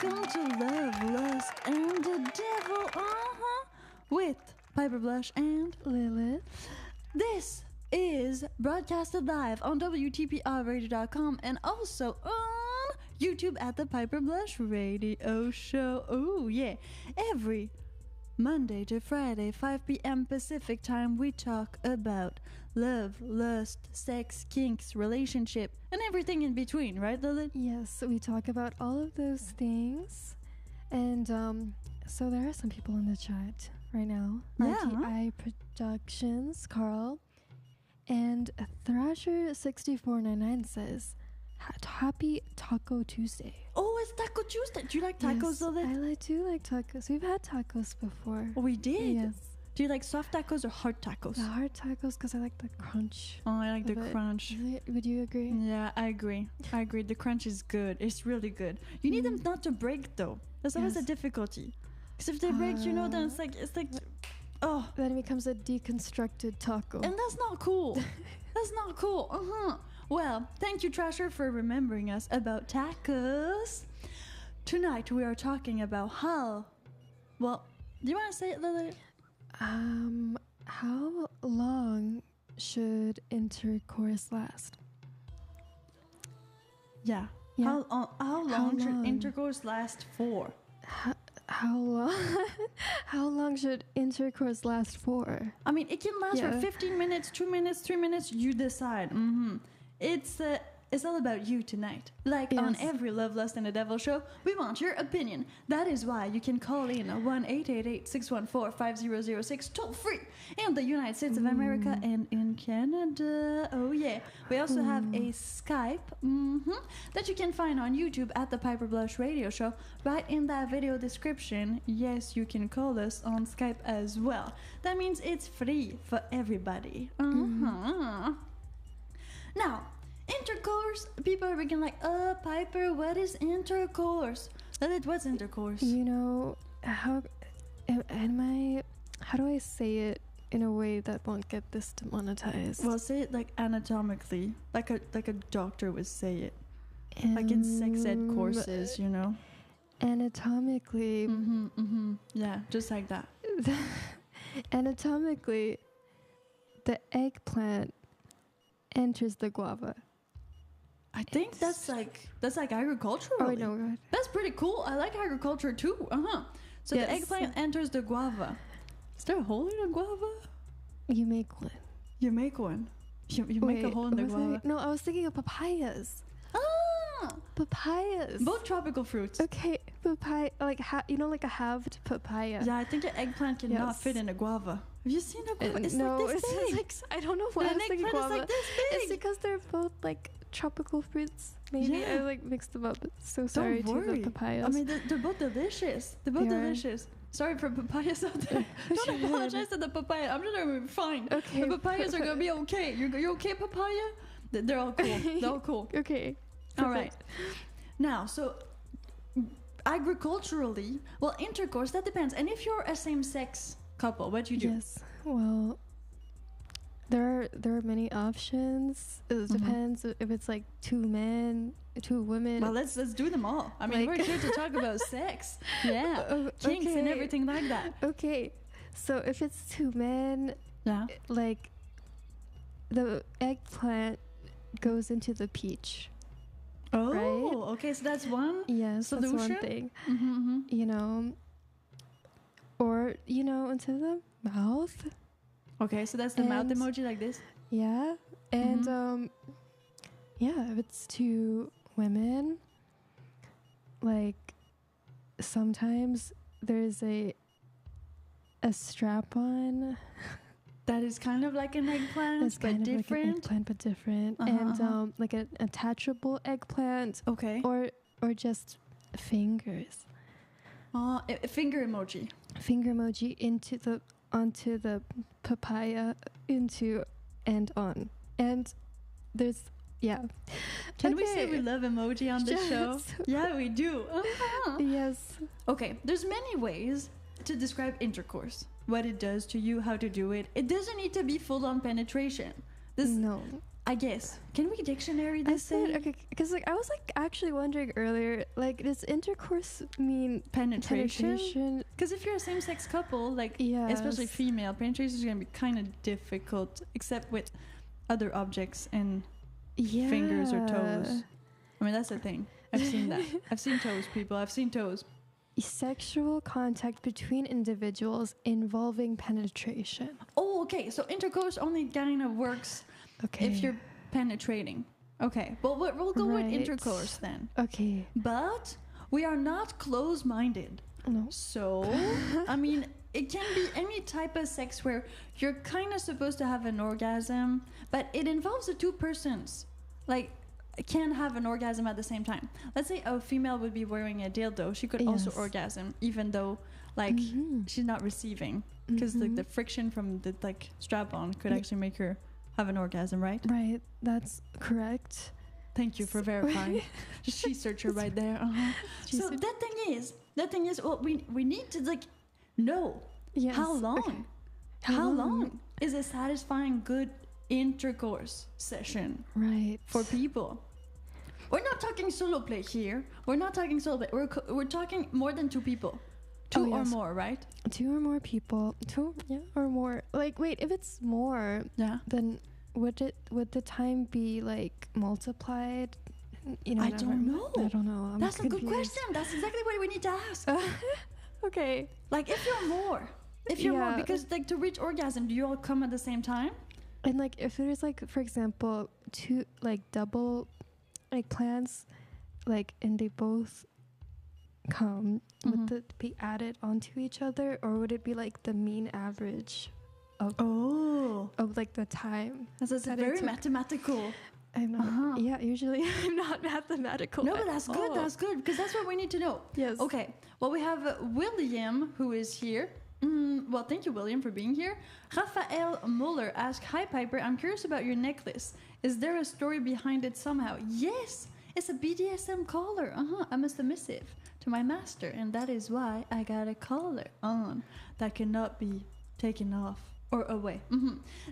Welcome to Love, Lust, and the Devil, with Piper Blush and Lilith. This is broadcasted live on WTPRradio.com and also on YouTube at the Piper Blush Radio Show. Oh yeah, every Monday to Friday, 5 p.m. Pacific time, we talk about love, lust, sex, kinks, relationship, and everything in between, right, Lilith? Yes, we talk about all of those things. And so there are some people in the chat right now. Yeah. RTI Productions, Carl. And Thrasher6499 says, Happy Taco Tuesday. Oh, it's Taco Tuesday. Do you like tacos, Yes, Lilith? I do like tacos. We've had tacos before. Oh, we did? Yes. Do you like soft tacos or hard tacos? The hard tacos because I like the crunch. Oh, I like the of it. crunch. Would you agree? Yeah, I agree. The crunch is good. It's really good. You need them not to break, though. That's always a Yes. difficulty. Because if they break, then it's like, oh. Then it becomes a deconstructed taco. And that's not cool. That's not cool. Well, thank you, Trasher, for remembering us about tacos. Tonight we are talking about how... Well, do you want to say it, Lily? How long should intercourse last? Yeah. Yeah. How long should intercourse last for? How long? How long should intercourse last for? I mean, it can last for Yeah. 15 minutes, 2 minutes, 3 minutes. You decide. It's all about you tonight. Like on Yes. every Love, Lust, and the Devil show, we want your opinion. That is why you can call in 1-888-614-5006 toll free in the United States of America and in Canada. Oh yeah. We also have a Skype that you can find on YouTube at the Piper Blush Radio Show. Right in that video description, yes, you can call us on Skype as well. That means it's free for everybody. Now, intercourse, people are beginning like, Piper, what is intercourse? Lilith, what's intercourse? You know, how do I say it in a way that won't get this demonetized? Well, say it like anatomically, like a doctor would say it, like in sex ed courses, you know. Anatomically, Yeah, just like that. anatomically, the eggplant enters the guava. I think that's like agricultural. Oh no, God. That's pretty cool. I like agriculture too. So Yes. the eggplant enters the guava. Is there a hole in a guava? You make one. You make one. You make a hole in the what was guava. No, I was thinking of papayas. Ah, Papayas. both tropical fruits. Okay, papaya, like like a halved papaya. Yeah, I think an eggplant cannot Yes. fit in a guava. Have you seen a guava? It's no, like this it's big. like I don't know why I An was thinking eggplant is guava. like this It's big. because they're both like tropical fruits. Maybe Yeah. I like mixed them up. So sorry Don't to worry. the papayas. I mean, they're both delicious. They're both They are. delicious. Sorry for papayas out there. Don't apologize to the papaya. I'm sure they're fine. Okay, The papayas are gonna be okay. You're okay, papaya? They're all cool. They're all cool. Okay. All right. Now, so agriculturally, well, intercourse, that depends. And if you're a same-sex couple, what do you do? Yes. Well, there are many options. It depends if it's like 2 men, 2 women. Well, let's do them all. I mean, Like- we're here to talk about sex. Yeah. Kinks and okay. everything like that. Okay. So if it's 2 men, Yeah. like the eggplant goes into the peach. Oh, Right? okay. So that's one. Yes, that's Solution? one thing. Mm-hmm. Or into the mouth. Okay, so that's the mouth And- emoji like this. Yeah. And if it's 2 women, like sometimes there's a strap on. That is kind of like an eggplant, It's but kind of like an different. eggplant but different. Uh-huh, And like an attachable eggplant Okay. or just fingers. Finger emoji. Finger emoji onto the papaya, into and on. And there's Can we say we love emoji on this show? Yes. Yeah, we do. Uh-huh. Yes. Okay, there's many ways to describe intercourse. What it does to you, how to do it. It doesn't need to be full-on penetration. No. I guess. Can we dictionary I this said thing? okay because like I was like actually wondering earlier, like does intercourse mean Penetration? Because if you're a same-sex couple, like especially female, penetration is going to be kind of difficult, except with other objects and fingers or toes. I mean, that's the thing. I've seen that. I've seen toes, people. I've seen toes. Sexual contact between individuals involving penetration. Oh, okay. So intercourse only kind of works if you're penetrating. Okay. Well, we'll go with intercourse then. Okay. But we are not close-minded. No. So, I mean, it can be any type of sex where you're kind of supposed to have an orgasm, but it involves the two persons. Like, can have an orgasm at the same time. Let's say a female would be wearing a dildo. She could also orgasm, even though, like, she's not receiving. Because, like, the friction from the, like, strap-on could actually make her have an orgasm, right? Right. That's correct. Thank you for verifying. She searcher right there. So that thing is, well, we need to like know how long. Okay. How long is a satisfying good intercourse session for people? We're not talking solo play here. We're not talking solo play. We're talking more than two people. Two or more, right? Two or more people. Or more. Like, wait, if it's more, then would the time be like multiplied? You know, I don't know. I don't know. That's a good question. That's exactly what we need to ask. Okay. Like, if you're more, because like to reach orgasm, do you all come at the same time? And like, if there's like, for example, two like double like plans, like, and they both come, would it be added onto each other, or would it be like the mean average of like the time? That's very mathematical. I'm not. Yeah, usually I'm not mathematical. No, but that's good. That's good, because that's what we need to know. Yes. Okay. Well, we have William, who is here. Well, thank you, William, for being here. Raphael Muller asked, "Hi, Piper. I'm curious about your necklace. Is there a story behind it somehow?" Yes, it's a BDSM collar. I'm a submissive to my master, and that is why I got a collar on that cannot be taken off or away.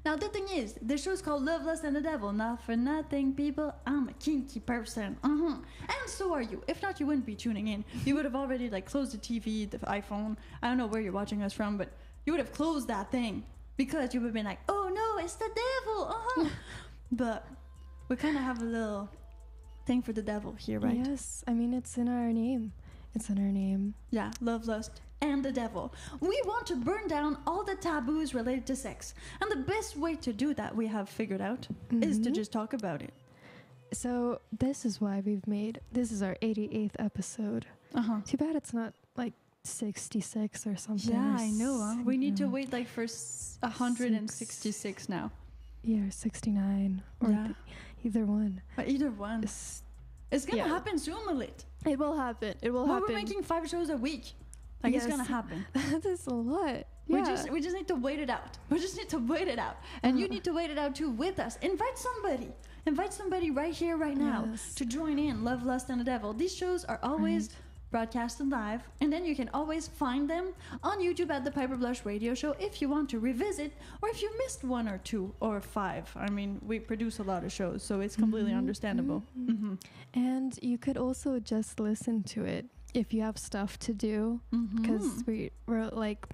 Now, the thing is, the show's called Love, Lust, and the Devil. Not for nothing, people. I'm a kinky person. And so are you. If not, you wouldn't be tuning in. You would have already like closed the TV, the iPhone. I don't know where you're watching us from, but you would have closed that thing because you would have been like, "Oh no, it's the devil." But we kind of have a little thing for the devil here, right? Yes. I mean, it's in our name. It's in our name. Yeah, love, lust, and the devil. We want to burn down all the taboos related to sex. And the best way to do that, we have figured out, is to just talk about it. So this is why this is our 88th episode. Too bad it's not like 66 or something. Yeah, I know. We need to wait like for 166 now. Yeah, 69 or either one. But either one. It's gonna happen soon, Lilith. It will happen. It will happen. We're making 5 shows a week. Like, it's gonna happen. That is a lot. Yeah. We just need to wait it out. We just need to wait it out. And you need to wait it out too with us. Invite somebody. Invite somebody right here, right now to join in Love, Lust, and the Devil. These shows are always broadcasted live, and then you can always find them on YouTube at the Piper Blush Radio Show if you want to revisit, or if you missed 1 or 2 or 5. I mean, we produce a lot of shows, so it's completely understandable. And you could also just listen to it if you have stuff to do, because we're like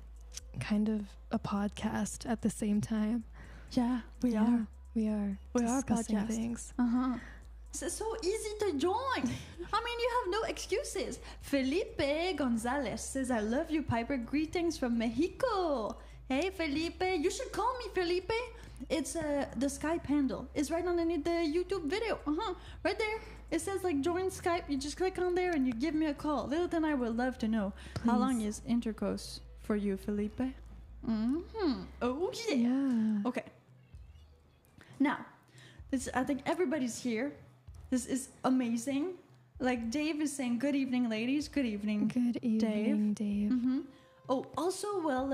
kind of a podcast at the same time. Yeah, we are. We are discussing things. It's so easy to join. I mean, you have no excuses. Felipe Gonzalez says, "I love you, Piper. Greetings from Mexico." Hey, Felipe. You should call me Felipe. It's the Skype handle. It's right underneath the YouTube video. Right there. It says like join Skype. You just click on there and you give me a call. Lilith and I would love to know. How long is intercourse for you, Felipe? Oh yeah. Okay. Now, I think everybody's here. This is amazing. Like, Dave is saying, "Good evening, ladies." Good evening, Dave. Oh, also, well,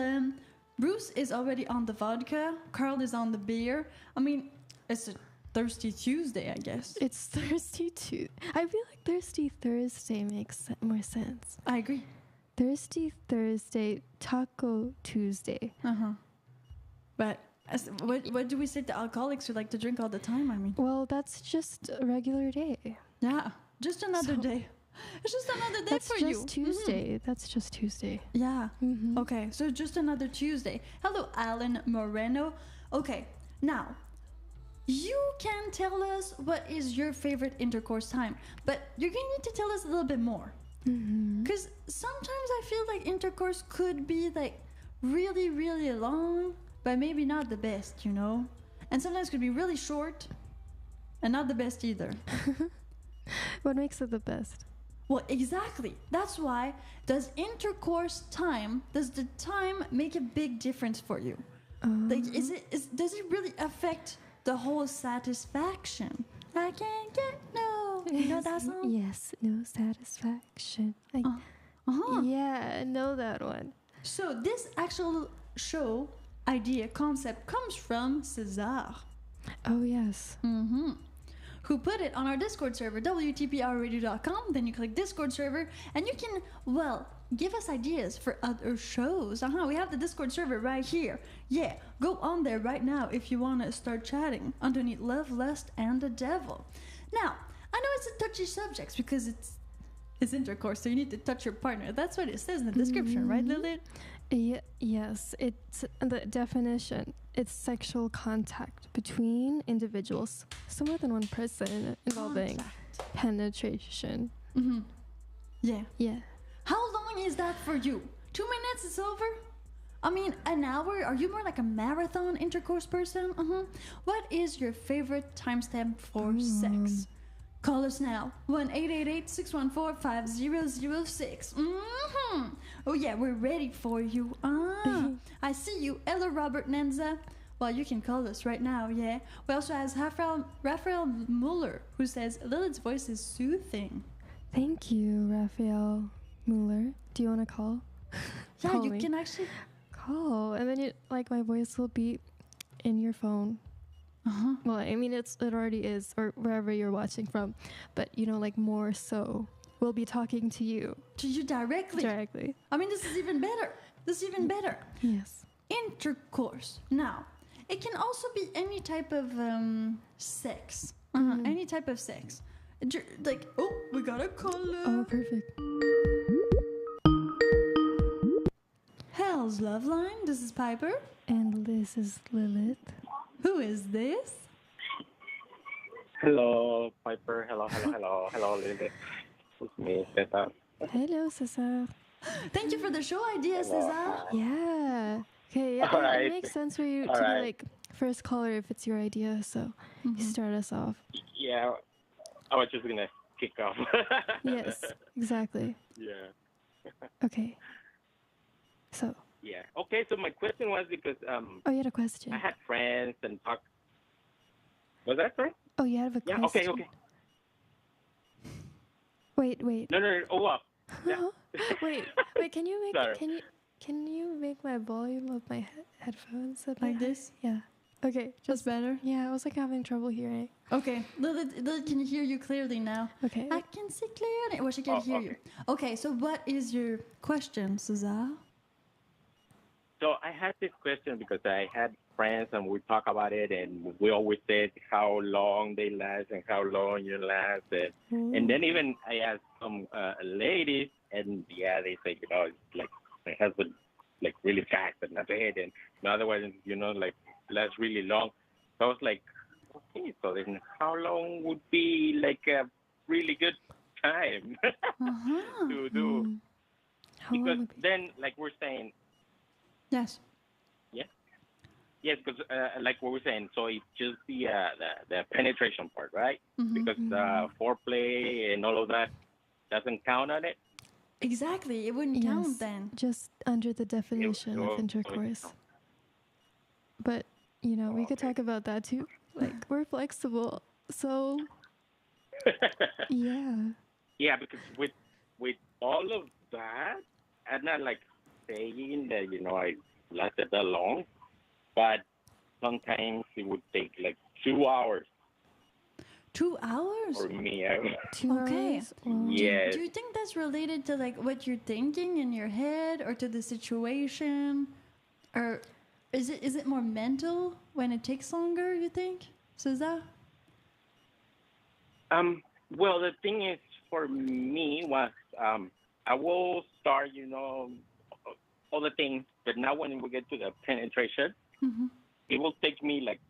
Bruce is already on the vodka. Carl is on the beer. I mean, it's a Thirsty Tuesday, I guess. It's Thirsty Tuesday. I feel like Thirsty Thursday makes more sense. I agree. Thirsty Thursday, Taco Tuesday. But What do we say to alcoholics who like to drink all the time? I mean, Well, that's just a regular day. yeah, just another day. It's just another day That's for just you. Mhm. Tuesday. That's just Tuesday. Yeah. Mm-hmm. Okay, so just another Tuesday. Hello, Alan Moreno. Okay, now you can tell us what is your favorite intercourse time, but you're gonna need to tell us a little bit more. Mm-hmm. Because sometimes I feel like intercourse could be like really, really long, but maybe not the best, you know? And sometimes could be really short and not the best either. What makes it the best? Well, exactly. That's why does the time make a big difference for you? Like, does it really affect the whole satisfaction? I can't get no. You know that song? Yes, no satisfaction. Yeah, I know that one. So this actual show idea concept comes from César, Oh, yes. who put it on our Discord server, WTPRradio.com. Then you click Discord server, and you can, well, give us ideas for other shows. We have the Discord server right here. Yeah, go on there right now if you want to start chatting underneath Love, Lust, and the Devil. Now, I know it's a touchy subject because it's intercourse, so you need to touch your partner. That's what it says in the description, right, Lilith? Yes, it's the definition. It's sexual contact between individuals, so more than one person, involving penetration. Yeah. Yeah. How long is that for you? 2 minutes is over? I mean, an hour? Are you more like a marathon intercourse person? What is your favorite timestamp for sex? Call us now. 1-888-614-5006. Oh yeah, we're ready for you. I see you. Hello, Robert Nenza. Well, you can call us right now, yeah. We also have Raphael Muller, who says Lilith's voice is soothing. Thank you, Raphael Muller. Do you want to call? Yeah, Call you me. can actually Call, and then my voice will be in your phone. Well, I mean, it already is, or wherever you're watching from, but more so, we'll be talking to you. To you directly. Directly. I mean, this is even better. Yes. Intercourse. Now, it can also be any type of sex. Any type of sex. Like, oh, we got a caller. Oh, perfect. Hell's Love Line. This is Piper. And this is Lilith. Who is this? Hello, Piper. Hello, Lilith. It's me, Cesar. Hello, Cesar. Thank you for the show idea, Cesar. Yeah. Okay, yeah, All right. it makes sense for you All to right. be first caller if it's your idea, so you start us off. Yeah, I was just gonna kick off. Yes, exactly. Yeah. Okay. So. Yeah. Okay. So my question was because Oh, you had a question. I had friends and talk. Was that right? Oh, you have a Yeah. question. Okay. Wait. No. Oh, well. Yeah. Wait. Can you make Sorry. can you make my volume of my headphones a bit Like higher? this? Yeah. Okay. Just better? Yeah, I was having trouble hearing. Okay. Lilith can hear you clearly now. Okay. I can see clearly. Well, she can hear you. Okay, so what is your question, Cesar? So I had this question because I had friends and we talk about it and we always said how long they last and how long you last. And then even I asked some ladies and they say, it's like my husband like really fast and that's it. And the other one, like lasts really long. So I was like, okay, so then how long would be like a really good time to do? How Because long would be? then like we're saying, Yes. yes, because like what we're saying, so it's just the penetration part, right? Because foreplay and all of that doesn't count on it. Exactly. It wouldn't count then. Just under the definition of intercourse. But, we could talk about that too. Like, we're flexible. So, yeah. Yeah, because with all of that, I'm not like saying that, I lasted that long, but sometimes it would take like 2 hours 2 hours? for me. 2 Okay. hours? Wow. Yes. Do you think that's related to like what you're thinking in your head or to the situation? Or is it more mental when it takes longer, you think, Cesar? Well, the thing is, for me was I will start, all the things, but now when we get to the penetration, Mm-hmm. it will take me like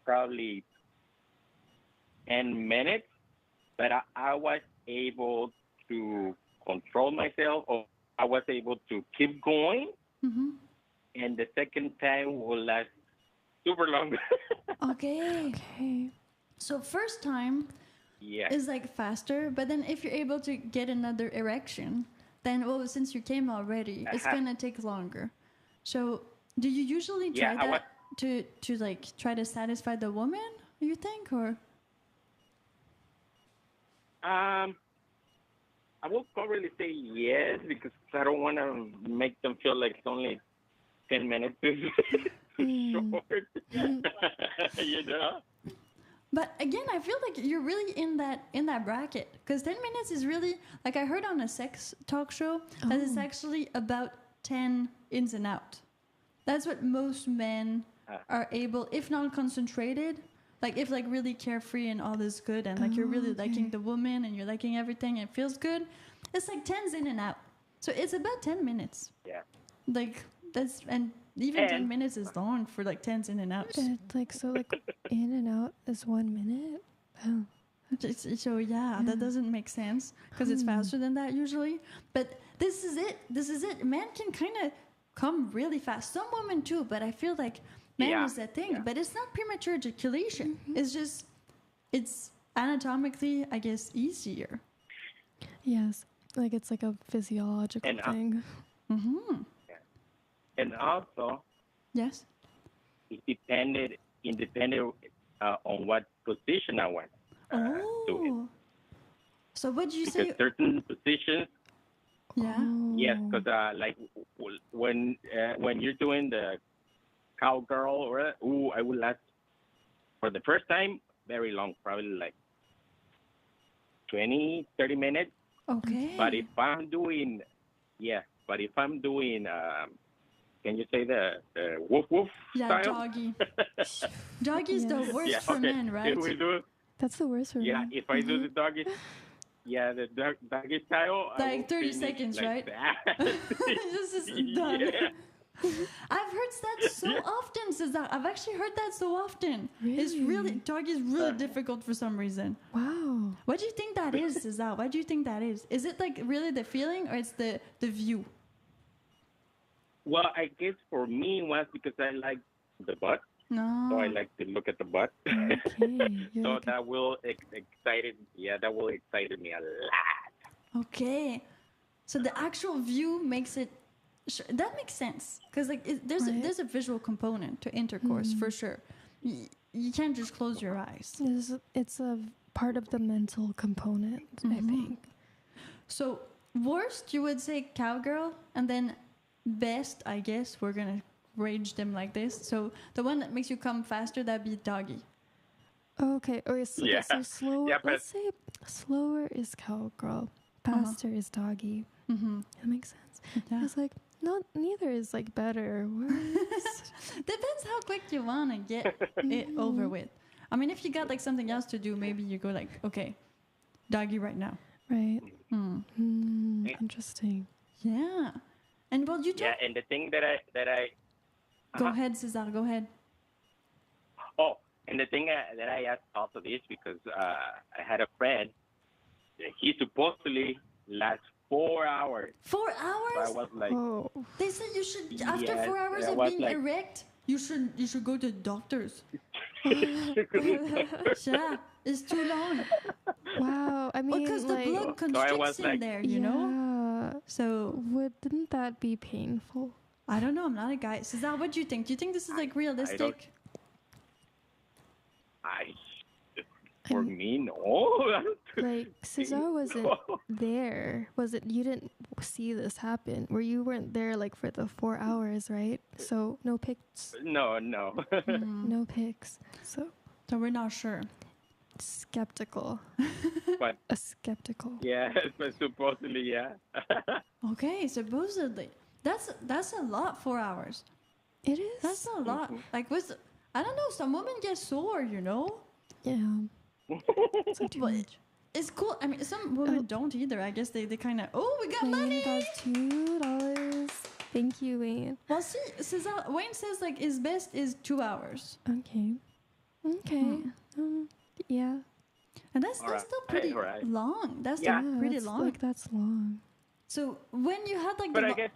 probably 10 minutes, but I was able to control myself, or I was able to keep going, Mm-hmm. and the second time will last super long. Okay. Okay. So first time Yeah. is like faster, but then if you're able to get another erection, then well, since you came already, it's gonna take longer. So do you usually try Yeah, that to like try to satisfy the woman, you think, or? I will probably say yes, because I don't want to make them feel like it's only 10 minutes is short. You know? But again, I feel like you're really in that bracket, because 10 minutes is really, like I heard on a sex talk show that it's actually about 10 ins and out. That's what most men are able, if not concentrated, like if like really carefree and all is good, and like you're really liking the woman and you're liking everything and it feels good, it's like 10's in and out. So it's about 10 minutes. Yeah. Like that's, and even 10 minutes is long for like 10's in and outs. It's like, so like in and out is 1 minute. Oh. So yeah, that doesn't make sense, because it's faster than that usually. But this is it. Man can kind of come really fast. Some women too, but I feel like man is that thing. Yeah. But it's not premature ejaculation. It's just, it's anatomically, I guess, easier. Yes, like it's like a physiological thing. Mm-hmm. And also, Yes. it depended on what position I went to it. Oh. So what did you Because say? certain positions, Yeah. yes, because like when you're doing the cowgirl, or I would last for the first time very long, probably like 20, 30 minutes. Okay. But if I'm doing, can you say the woof woof Yeah, style? doggy. Doggy's the worst Yeah, for okay. men, right? If we do, That's the worst for me. if I do the doggy, the doggy style, I Like will 30 finish seconds, like right? that. This is done. Yeah. I've heard that so often, Cesar. I've actually heard that so often. It's really, doggy is really difficult for some reason. Wow. What do you think that is, Cesar? What do you think that is? Is it like really the feeling, or it's the view? Well, I guess for me it was because I like the butt, No. so I like to look at the butt. Okay. You're So like that will excited me a lot. Okay. So the actual view makes it. That makes sense, because like there's a visual component to intercourse for sure. You can't just close your eyes. it's a part of the mental component, I think. So worst, you would say cowgirl, and then best, I guess we're gonna range them like this. So the one that makes you come faster, that'd be doggy. Okay. Okay, so slower. Yeah, but- Let's say slower is cowgirl, faster is doggy. Mm-hmm. That makes sense. Yeah. It's like neither is like better or worse. Depends how quick you wanna get it over with. I mean, if you got like something else to do, maybe you go like, okay, doggy right now. Right. Interesting. Yeah. And well, you talk. Yeah, and the thing that I Go ahead, Cesar. Go ahead. and the thing that I asked also this, because I had a friend, he supposedly lasts 4 hours. 4 So I hours? was like, Oh. They said you should, after Yes, 4 hours I of was being like- erect, you should go to doctors. Yeah, it's too long. Wow. I mean, Because the like, blood So I constricts was in like- there, you know? Yeah. So Wouldn't that be painful? I don't know. I'm not a guy. Cesar, what do you think? Do you think this is like realistic? for me, no. Like Cesar wasn't there. Was it? You didn't see this happen. Where you weren't there, like for the 4 hours, right? So no pics. No. No pics. So So we're not sure. skeptical. But A skeptical. yeah, but supposedly, yeah. Okay, supposedly. That's a lot, 4 hours. It is. That's a lot. Like, I don't know. Some women get sore, you know. Yeah. It's like too But much. it's cool. I mean, some women don't either. I guess they kind of. Oh, we got money. Wayne got $2. Thank you, Wayne. Well, see, Wayne says like his best is 2 hours, Okay. Okay. Yeah. and that's Alright, still pretty alright. long. That's Yeah. still pretty that's, long. Like, that's long. So when you had like But the I guess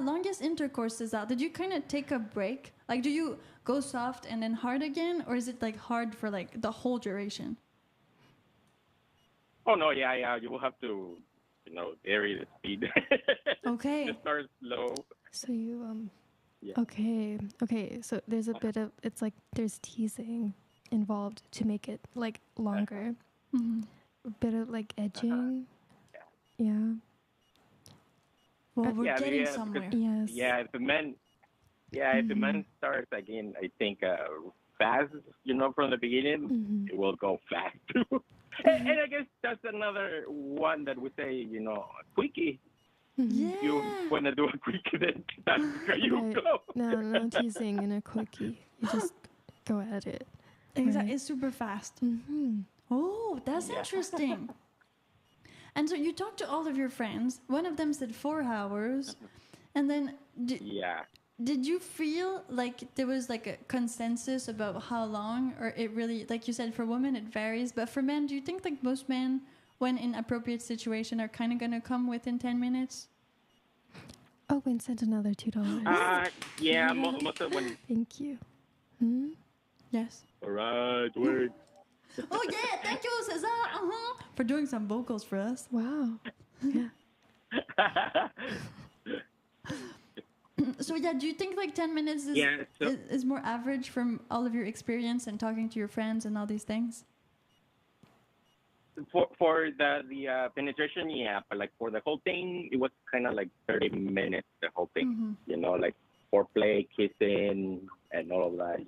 longest intercourse is out, did you kind of take a break? Like, do you go soft and then hard again, or is it like hard for like the whole duration? oh no, yeah, you will have to, vary the speed. Okay. Just start slow. So you Yeah. Okay. So there's a bit of there's teasing involved to make it like longer. Mm-hmm. A bit of like edging. Yeah. Well, we're Yeah, getting yeah, somewhere. Yes. Yeah, if the man starts again, I think fast, from the beginning, it will go fast too. And I guess that's another one that we say, quickie. Yeah. You want to do a quickie, then that's where you Right. go. No teasing in a quickie. You just go at it. Exactly. Right. It's super fast. Mm-hmm. Oh, that's interesting. And so you talked to all of your friends. One of them said 4 hours. And then Yeah. did you feel like there was like a consensus about how long, or it really, like you said, for women it varies, but for men, do you think like most men, when in appropriate situation, are kind of going to come within 10 minutes? Oh, Wayne sent another $2. Yeah, most of when. Thank you. Yes. All right, wait. Oh yeah, thank you, Cesar, for doing some vocals for us. Wow. Yeah. So yeah, do you think like 10 minutes is more average from all of your experience and talking to your friends and all these things? For the penetration, yeah, but like for the whole thing, it was kind of like 30 minutes, the whole thing, like foreplay, kissing, and all of that,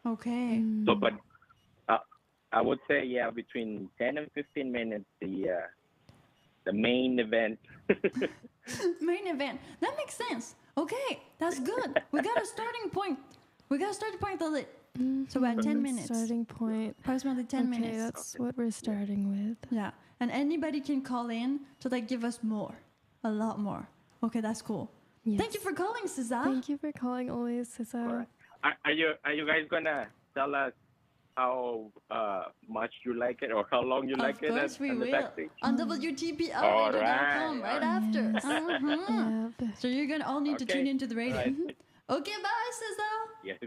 Okay. So, but I would say, yeah, between 10 and 15 minutes, the main event. Main event. That makes sense. Okay, that's good. We got a starting point. Lily. So we're at 10 minutes. Starting point. Approximately 10 Okay, minutes. that's what we're starting with. Yeah. And anybody can call in to like give us more. A lot more. Okay, that's cool. Yes. Thank you for calling, Cesar. Thank you for calling always, Cesar. Are you guys gonna tell us how much you like it or how long you like it? Of course we on the will. backstage? On WTPRadio.com All right after. Yes. Yeah. So you're going to all need to Okay. tune into the radio. Right. Okay, bye, Cesar. Yes.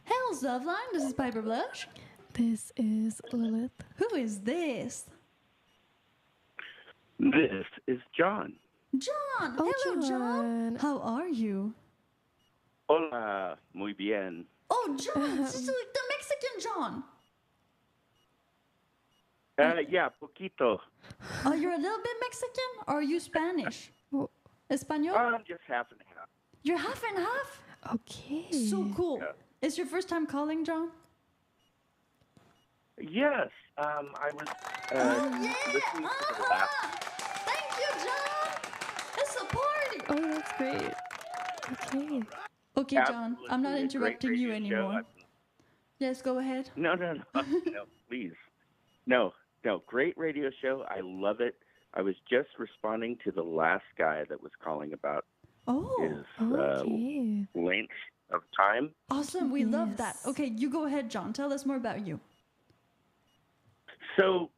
Hell's Offline. This is Piper Blush. This is Lilith. Who is this? This is John. John. Oh, Hello, John. John. How are you? Hola, muy bien. Oh, John. This is like the Mexican John. Yeah, poquito. Oh, you're a little bit Mexican, or are you Spanish? Oh, Espanol? Just half and half. You're half and half? okay. So cool. Yeah. Is your first time calling, John? Yes, I was listening to the last. Thank you, John. It's a party. Oh, that's great. Okay. Okay, John. I'm not Absolutely, a great interrupting you radio show. anymore. Yes, go ahead. No, please. No, great radio show. I love it. I was just responding to the last guy that was calling about Oh, his Okay. length of time. awesome. We love that. Yes. Okay, you go ahead, John. Tell us more about you. So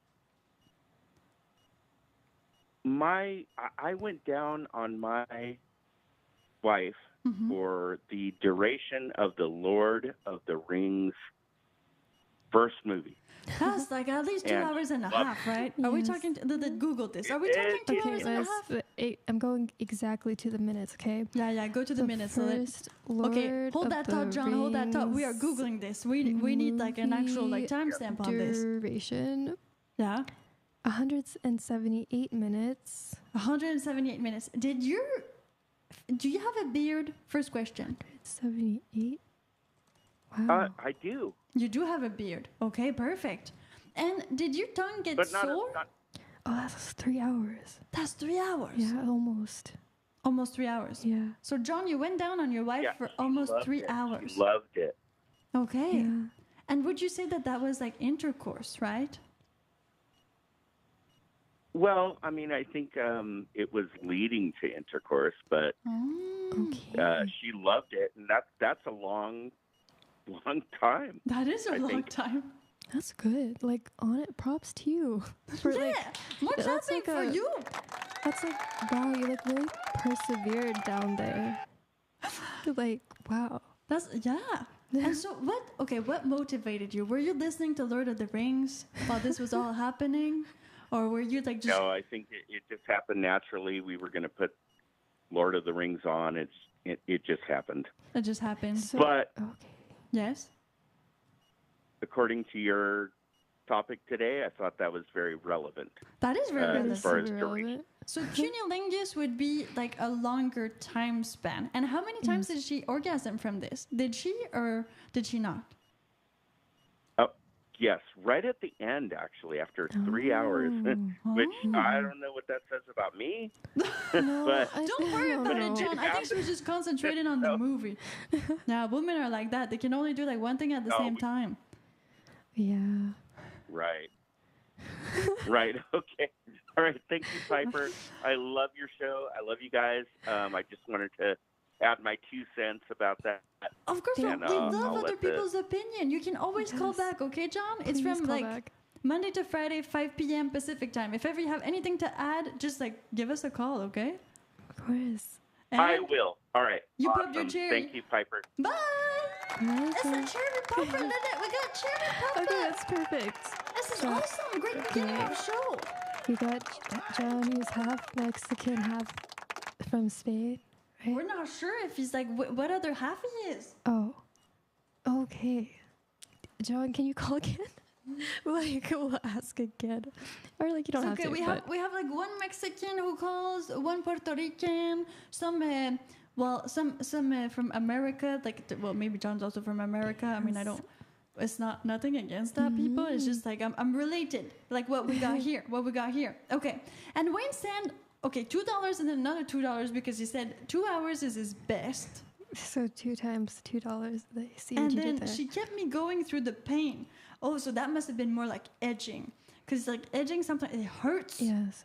I went down on my wife for the duration of the Lord of the Rings first movie. That's like at least 2 And hours and a love- half, right? Are we Yes. talking? Google this. Are we talking 2 Okay, hours and a let's. half? I'm going exactly to the minutes. Okay. Yeah. Go to the minutes. So that, First Lord okay, hold of that the thought, John. Hold that thought. We are Rings googling this. We need like an actual like movie timestamp on this. Duration Yeah. 178 minutes. 178 minutes. Do you have a beard? First question. 78. Wow. I do, You do have a beard. Okay, perfect. And did your tongue get but not. sore? Oh, that's 3 hours. That's 3 hours. Yeah, almost. Almost 3 hours. Yeah. So, John, you went down on your wife for almost 3 hours. She loved it. Okay. Yeah. And would you say that was like intercourse, right? Well, I mean, I think it was leading to intercourse, but Okay. she loved it, and that's a long time. That is a I long think. time. That's good. Like, on it, props to you. For, Yeah. like, What's that's happening like for a- you? that's like, wow, you like really persevered down there. Like, wow. That's And so what motivated you? Were you listening to Lord of the Rings while this was all happening? Or were you like just No, I think it just happened naturally. We were going to put Lord of the Rings on. It just happened. it just happened? So, But okay. Yes. according to your topic today, I thought that was very relevant. That is very As relevant. far as Super duration. relevant. So cunnilingus would be like a longer time span. And how many times did she orgasm from this? Did she or did she not? Oh, yes, right at the end, actually, after 3 hours, which I don't know what that says about me. No, But Don't worry about it, no. John. I think she was just concentrating on the movie. Yeah, women are like that. They can only do like one thing at the same time. Yeah. Right. Right. Okay. All right. Thank you, Piper. I love your show. I love you guys. I just wanted to add my 2 cents about that. Of course, And, we love I'll other let the- people's opinion. You can always call Yes. back, okay, John? It's Please from call like back. Monday to Friday, 5 p.m. Pacific time. If ever you have anything to add, just like give us a call, okay? Of course. And I will. All right. You awesome. popped your cherry. Thank you, Piper. Bye! It's a Okay. cherry popper, Lynette. We got cherry popper. Okay, that's perfect. This is So- awesome. Great beginning of the show. We got John, who's half Mexican, half from Spain, right? We're not sure if he's like what other half he is. Oh, okay. John, can you call again? Like, we'll ask again, or like you don't It's have okay, to. we have like one Mexican who calls, one Puerto Rican, some from America. Well, maybe John's also from America. I mean, I don't. It's nothing against that people. It's just like I'm related. Like what we got here. Okay. And Wayne said, okay, $2 and then another $2 because he said 2 hours is his best. So 2 times $2. They see And what you then did there. she kept me going through the pain. Oh, so that must have been more like edging. Because like edging sometimes it hurts. Yes.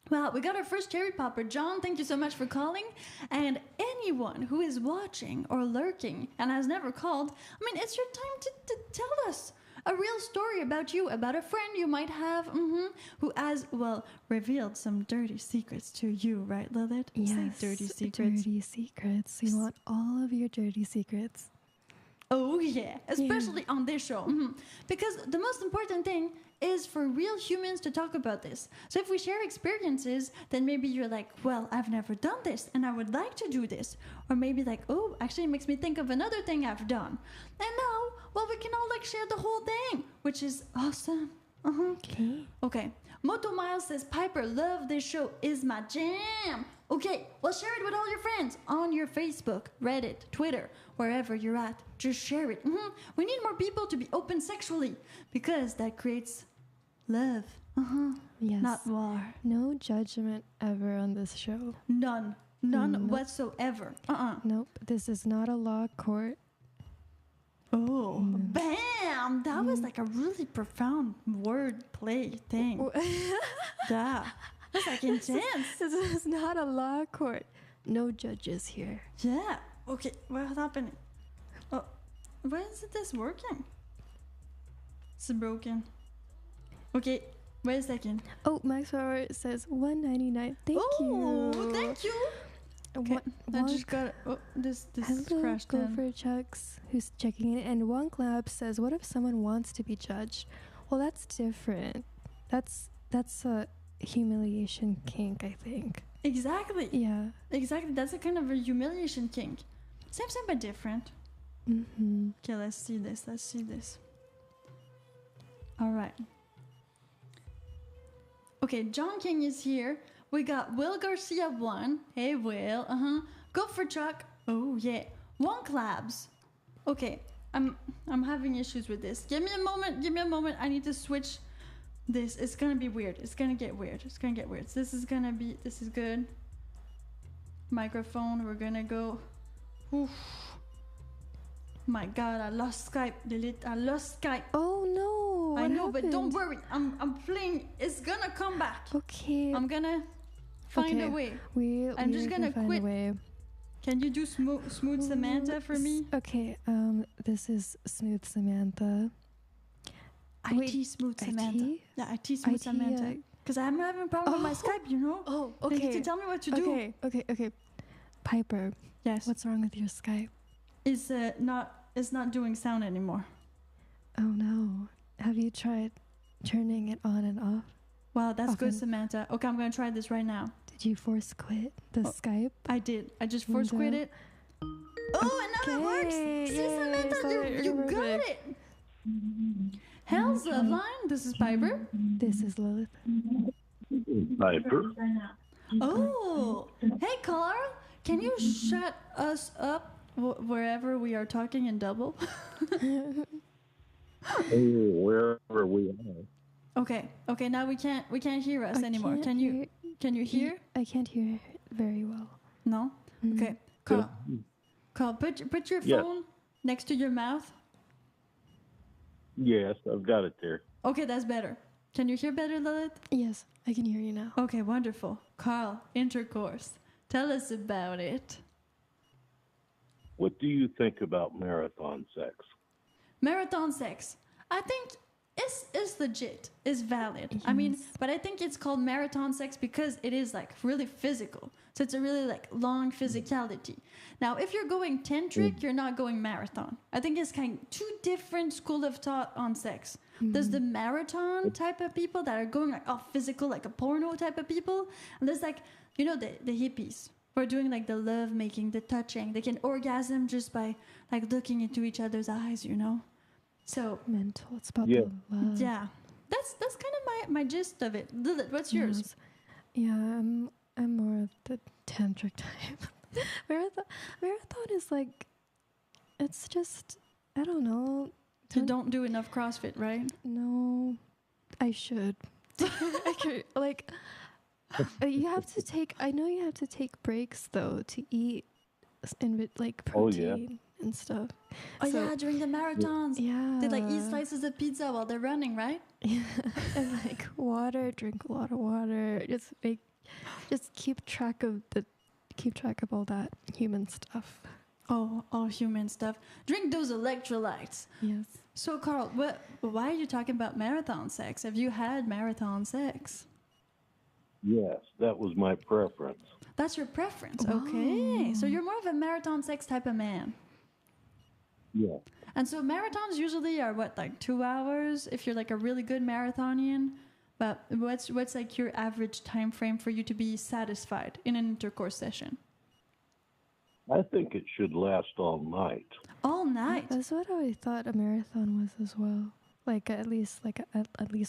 Well, we got our first cherry popper. John, thank you so much for calling. And anyone who is watching or lurking and has never called, I mean, it's your time to tell us a real story about you, about a friend you might have, who has, well, revealed some dirty secrets to you, right, Lilith? Yes. Say dirty secrets. Dirty secrets. We want all of your dirty secrets. Oh, yeah, especially on this show. Because the most important thing is for real humans to talk about this. So if we share experiences, then maybe you're like, well, I've never done this and I would like to do this. Or maybe like, oh, actually it makes me think of another thing I've done. And now, well, we can all like share the whole thing, which is awesome. Okay. Moto Miles says, Piper, love this show, is my jam. Okay, well, share it with all your friends on your Facebook, Reddit, Twitter, wherever you're at. Just share it. We need more people to be open sexually because that creates love. Yes. Not war. No judgment ever on this show. None whatsoever. Nope. This is not a law court. Oh, bam! That was like a really profound word play thing. Yeah. That's like intense. This is not a law court. No judges here. Yeah. Okay, what's happening? Oh, why isn't this working? It's broken. Okay, wait a second. Oh, Max Power says $1.99. Thank Oh, you. thank you. Okay, I just got. Oh, this Hello, crashed in. Gopher Chucks, who's checking in, and Wonk Lab says, "What if someone wants to be judged?" Well, that's different. That's a humiliation kink, I think. Exactly. Yeah. Exactly. That's a kind of a humiliation kink. Same, but different. Okay, let's see this. All right. Okay, John King is here. We got Will Garcia 1. Hey, Will. Go for Chuck. Oh, yeah. One Clabs. Okay, I'm having issues with this. Give me a moment. I need to switch this. It's gonna be weird. It's gonna get weird. This is good. microphone. We're gonna go. Oof. My God, I lost Skype. Delete. I lost Skype. Oh no! I What know, but don't happened? worry. I'm playing. It's gonna come back. Okay. I'm gonna find a Okay. way. We. I'm we just can gonna find quit. A way. Can you do smooth Samantha for me? Okay. This is Smooth Samantha. Wait, IT smooth Samantha. IT? Yeah, IT smooth Samantha. Because I'm having a problem with my Skype, you know. Oh, They okay. get to tell me what to do. Okay. Piper, Yes. what's wrong with your Skype? It's not doing sound anymore. Oh no. Have you tried turning it on and off? Wow, that's good, Often. Samantha. Okay, I'm gonna try this right now. Did you force quit the Oh. Skype? I did. I just force quit Window. it. Oh, and now it works. Okay, See, yay, Samantha, sorry, you got perfect. it. Hell's Loveline. This is Piper. This is Lilith. Piper. Oh, hey, Carl. Can you shut us up wherever we are talking in double? Wherever we are. Okay. Now we can't hear us anymore. Can you hear? I can't hear very well. No. Mm. Okay, Carl, put your Yes. phone next to your mouth. Yes, I've got it there. Okay, that's better. Can you hear better, Lilith? Yes, I can hear you now. Okay, wonderful. Carl, Intercourse. Tell us about it. What do you think about marathon sex? Marathon sex. I think it's legit. It's valid. I mean, Yes. but I think it's called marathon sex because it is like really physical. So it's a really like long physicality. Now, if you're going tantric, you're not going marathon. I think it's kind of two different school of thought on sex. There's the marathon type of people that are going like all physical, like a porno type of people. And there's like, you know, the hippies who are doing like the love making, the touching. They can orgasm just by like looking into each other's eyes, you know? So Mental. It's about Yeah. the love. yeah, that's kind of my gist of it. Lilith, what's yours? Yes. Yeah, I'm more of the tantric type. Marathon is like, it's just, I don't know. You don't do enough CrossFit, right? No, I should. Okay, like, you have to take. I know you have to take breaks though to eat, like Oh, yeah. protein and stuff. Oh So- yeah, during the marathons. Yeah. They like eat slices of pizza while they're running, right? Yeah, and like water, drink a lot of water. Just keep track of all that human stuff. Oh, all human stuff. Drink those electrolytes. Yes. So, Carl, why are you talking about marathon sex? Have you had marathon sex? Yes, that was my preference. That's your preference. Okay. So you're more of a marathon sex type of man. Yeah. And so marathons usually are what, like 2 hours if you're like a really good marathonian? But what's like your average time frame for you to be satisfied in an intercourse session? I think it should last all night. All night. That's what I thought a marathon was as well. Like at least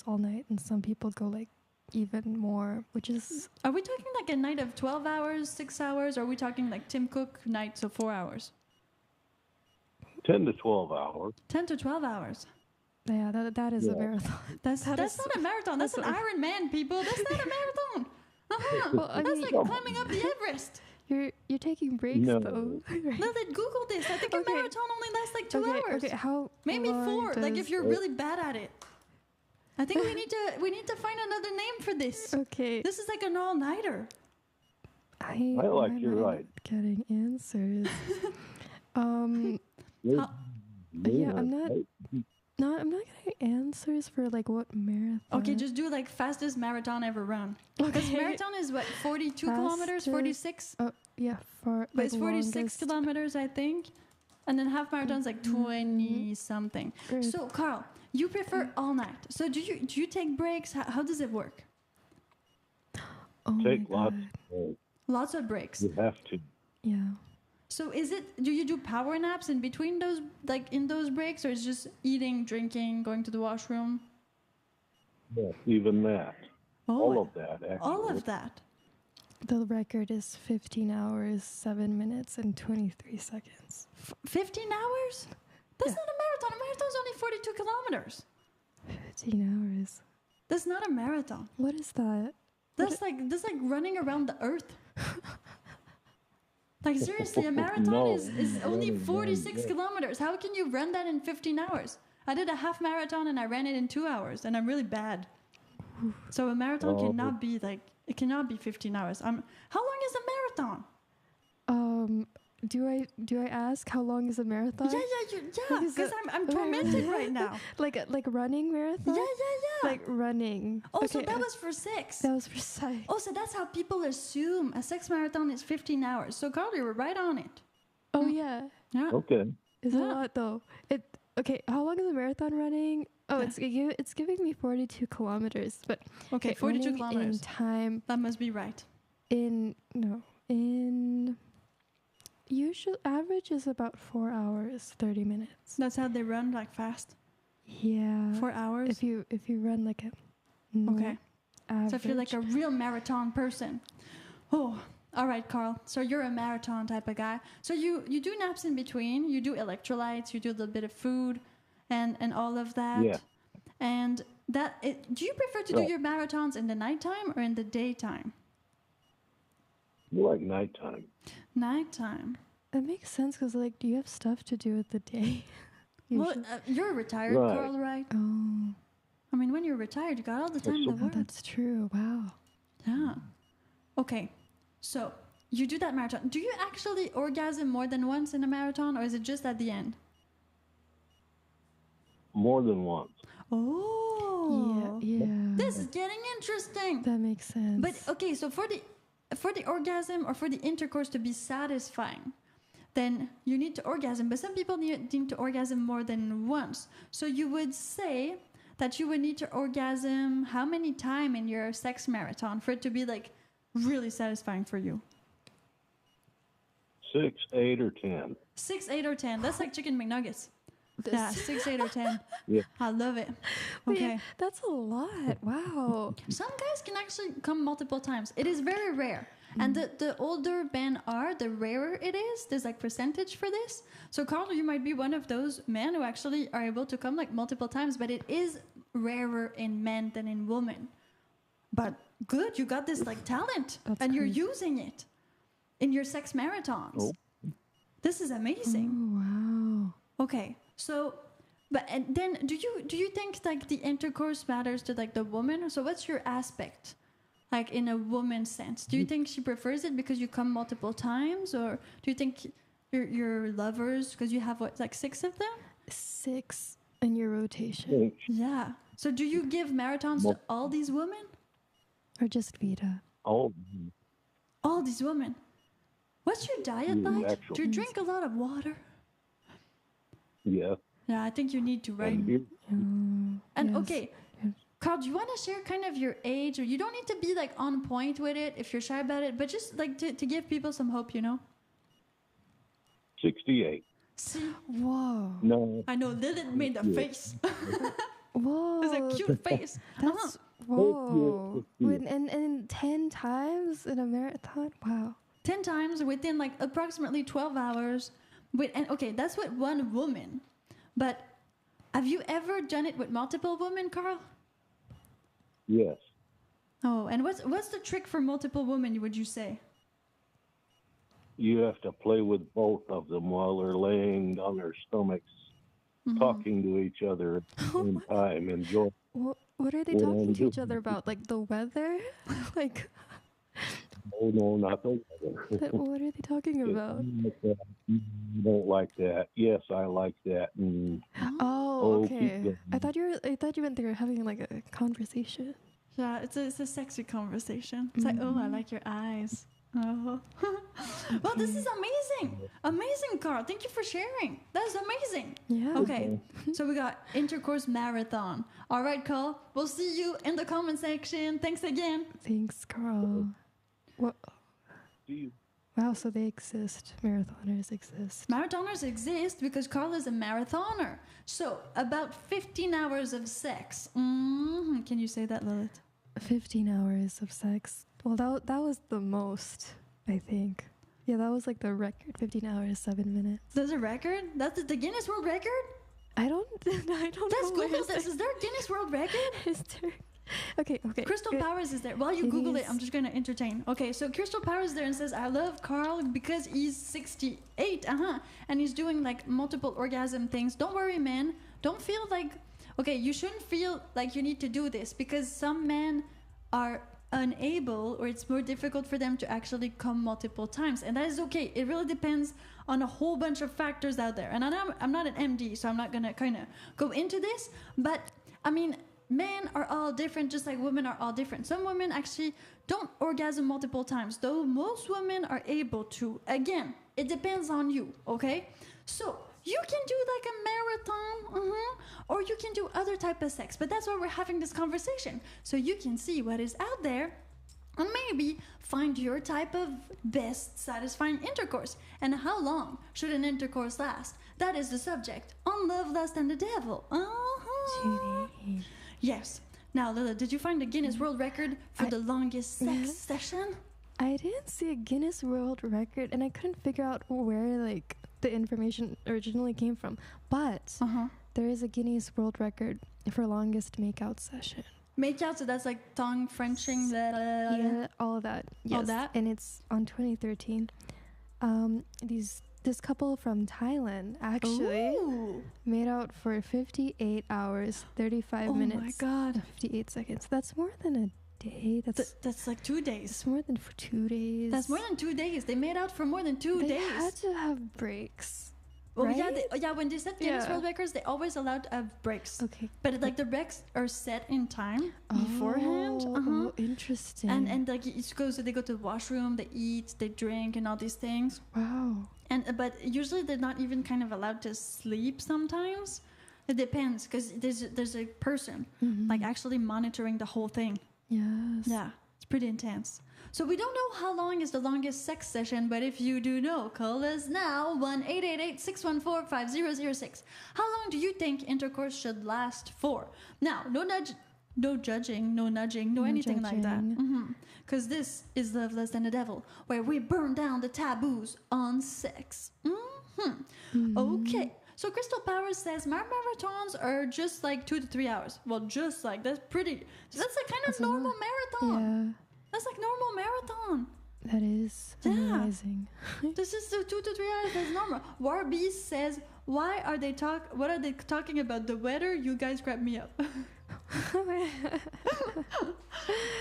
all night, and some people go like even more, which is Are we talking like a night of 12 hours, 6 hours? Or are we talking like Tim Cook nights of 4 hours? 10 to 12 hours. 10 to 12 hours. yeah, that is a Yeah. marathon. That's That is- not a marathon. That's an that's- Iron Man, people. That's not a marathon. Uh-huh. Well, I That's mean- like climbing up the Everest. You're taking breaks No. though. Right? Lilith, Google this. I think a Okay. marathon only lasts like 2 hours. Okay, how Maybe long 4. Like does- if you're really bad at it. I think we need to find another name for this. Okay, This is like an all-nighter. I like I'm you're not right. getting answers. How- Yeah, I'm not getting answers for like what marathon. Okay, just do like fastest marathon ever run. Because Okay. marathon is what, 42 kilometers, Fastest- 46? Oh yeah, for But it's 46 longest- kilometers, I think. And then half marathon's like 20 something. Right. So, Carl, you prefer all night. So do you take breaks? How does it work? Oh my Take lots. God. Lots of breaks. You have to. Yeah. So do you do power naps in between those, like in those breaks, or is just eating, drinking, going to the washroom? Yes, even that. Oh, All of that, actually. all of that. The record is 15 hours, 7 minutes, and 23 seconds. 15 hours? That's Yeah. not a marathon. A marathon's only 42 kilometers. 15 hours. That's not a marathon. What is that? That's like running around the earth. Like seriously, a marathon No, is only running, 46 yeah. kilometers. How can you run that in 15 hours? I did a half marathon and I ran it in 2 hours, and I'm really bad. So a marathon Oh. cannot be like, it cannot be 15 hours. How long is a marathon? Do I ask how long is a marathon? Yeah, Like, is because it- I'm tormented right now. Like running marathon? Yeah. Like running. Oh, so Okay, that was for sex. that was precise. Oh, so that's how people assume a sex marathon is 15 hours. So Carl, you were right on it. Oh yeah. Yeah. Okay. Is it a Yeah. lot though? Okay, how long is a marathon running? Oh, Yeah. it's giving me 42 kilometers, but Okay, 42 running kilometers. in time That must be right. in usual average is about 4 hours 30 minutes. That's how they run, like fast. Yeah. 4 hours. If you run like a Okay. average. So if you're like a real marathon person. Oh, all right, Carl. So you're a marathon type of guy. So you do naps in between. You do electrolytes. You do a little bit of food, and all of that. Yeah. And do you prefer to do Right. your marathons in the nighttime or in the daytime? You like nighttime. Nighttime. It makes sense because like, do you have stuff to do with the day? Well, Usually. you're retired, Right. Carl, right? Oh, I mean, when you're retired, you got all the time in the so- world. that's true. Wow. Yeah. Okay. So you do that marathon. Do you actually orgasm more than once in a marathon, or is it just at the end? More than once. Oh. Yeah. This is getting interesting. That makes sense. But okay, so for the orgasm or for the intercourse to be satisfying, then you need to orgasm. But some people need to orgasm more than once. So you would say that you would need to orgasm how many times in your sex marathon for it to be like really satisfying for you? 6, 8, or 10. 6, 8, or 10. That's like chicken McNuggets. This- Yeah, 6, 8, or 10. Yeah. I love it. Wait, Okay. that's a lot. Wow. Some guys can actually come multiple times. It is very rare. And the older men are, the rarer it is. There's like percentage for this. So Carl, you might be one of those men who actually are able to come like multiple times, but it is rarer in men than in women. But good, you got this like talent, That's and you're crazy. using it in your sex marathons. Oh. This is amazing. Oh, wow. Okay, so, and then do you think like the intercourse matters to like the woman? So what's your aspect, like in a woman's sense? Do you think she prefers it because you come multiple times, or do you think you're lovers because you have what, like 6 of them? 6 in your rotation, Think. Yeah. So do you give marathons to all these women? or just Vita? Oh, All these women. What's your diet like? actually. Do you drink a lot of water? yeah. Yeah, I think you need to, right? And here, And Yes. okay, Carl, do you want to share kind of your age? Or you don't need to be like on point with it if you're shy about it, but just like to give people some hope, you know? 68. See, Whoa. No. I know Lilith made a Yeah. face. Whoa. It's a cute face. That's whoa. And 10 times in a marathon? Wow. 10 times within like approximately 12 hours. And okay, that's with one woman. But have you ever done it with multiple women, Carl? Yes. Oh, and what's the trick for multiple women, would you say? You have to play with both of them while they're laying on their stomachs, talking to each other at the same time. Enjoy. What are they Well, talking to each just- other about? Like the weather? Like, Oh, no, not the weather. what are they talking about? You don't like that. Yes, I like that. Oh, Oh, keep okay. going. I thought you meant they were having like a conversation. Yeah, it's a sexy conversation. It's like, oh, I like your eyes. Oh. Well, this is amazing. Amazing, Carl. Thank you for sharing. That's amazing. Yeah. Okay, so we got Intercourse Marathon. All right, Carl. We'll see you in the comment section. Thanks again. Thanks, Carl. What? See you. Wow, so they exist. Marathoners exist. Marathoners exist because Carl is a marathoner. So, about 15 hours of sex. Can you say that, Lilith? 15 hours of sex. Well, that was the most, I think. Yeah, that was like the record. 15 hours, 7 minutes. There's a record? That's the Guinness World Record? I don't Let's know. Google this. Is there a Guinness World Record? Is there? Okay. Crystal good. Powers is there. While you Google it, I'm just going to entertain. Okay, so Crystal Powers is there and says, I love Carl because he's 68, and he's doing like multiple orgasm things. Don't worry, man. Don't feel like, okay, you shouldn't feel like you need to do this because some men are unable or it's more difficult for them to actually come multiple times, and that is okay. It really depends on a whole bunch of factors out there, and I'm not an MD, so I'm not gonna kind of go into this, but I mean, men are all different just like women are all different. Some women actually don't orgasm multiple times, though most women are able to. Again, it depends on you, okay? So you can do like a marathon, or you can do other type of sex. But that's why we're having this conversation. So you can see what is out there and maybe find your type of best satisfying intercourse. And how long should an intercourse last? That is the subject on Love, Lust, and the Devil. Judy. Yes. Now, Lila, did you find the Guinness World Record for the longest sex session? I didn't see a Guinness World Record, and I couldn't figure out where like the information originally came from. But there is a Guinness World Record for longest makeout session. Makeout, so that's like tongue Frenching. Yeah, all of that. Yes. All that? And it's on 2013. This couple from Thailand actually made out for 58 hours, 35 minutes. Oh my God. 58 seconds. That's more than a day. That's like 2 days. It's more than for 2 days. That's more than 2 days. They made out for more than 2 days. They had to have breaks. Well, right? yeah, when they set Guinness World Records, they always allowed to have breaks. Okay. But like the breaks are set in time beforehand. Oh, interesting. And like it goes, so they go to the washroom, they eat, they drink, and all these things. Wow. But usually they're not even kind of allowed to sleep sometimes. It depends, because there's a person like actually monitoring the whole thing. Yes. Yeah, it's pretty intense. So we don't know how long is the longest sex session, but if you do know, call us now, 1-888-614-5006. How long do you think intercourse should last for? Now, no judging, no nudging, no anything like that. Because this is Love, Lust, and the Devil, where we burn down the taboos on sex. Okay. So Crystal Powers says marathons are just like 2 to 3 hours. Well, just like, that's like kind of normal marathon. Yeah. That's like normal marathon. That is amazing. This is the 2 to 3 hours. That's normal. Warbeast says, what are they talking about? The weather? You guys grab me up.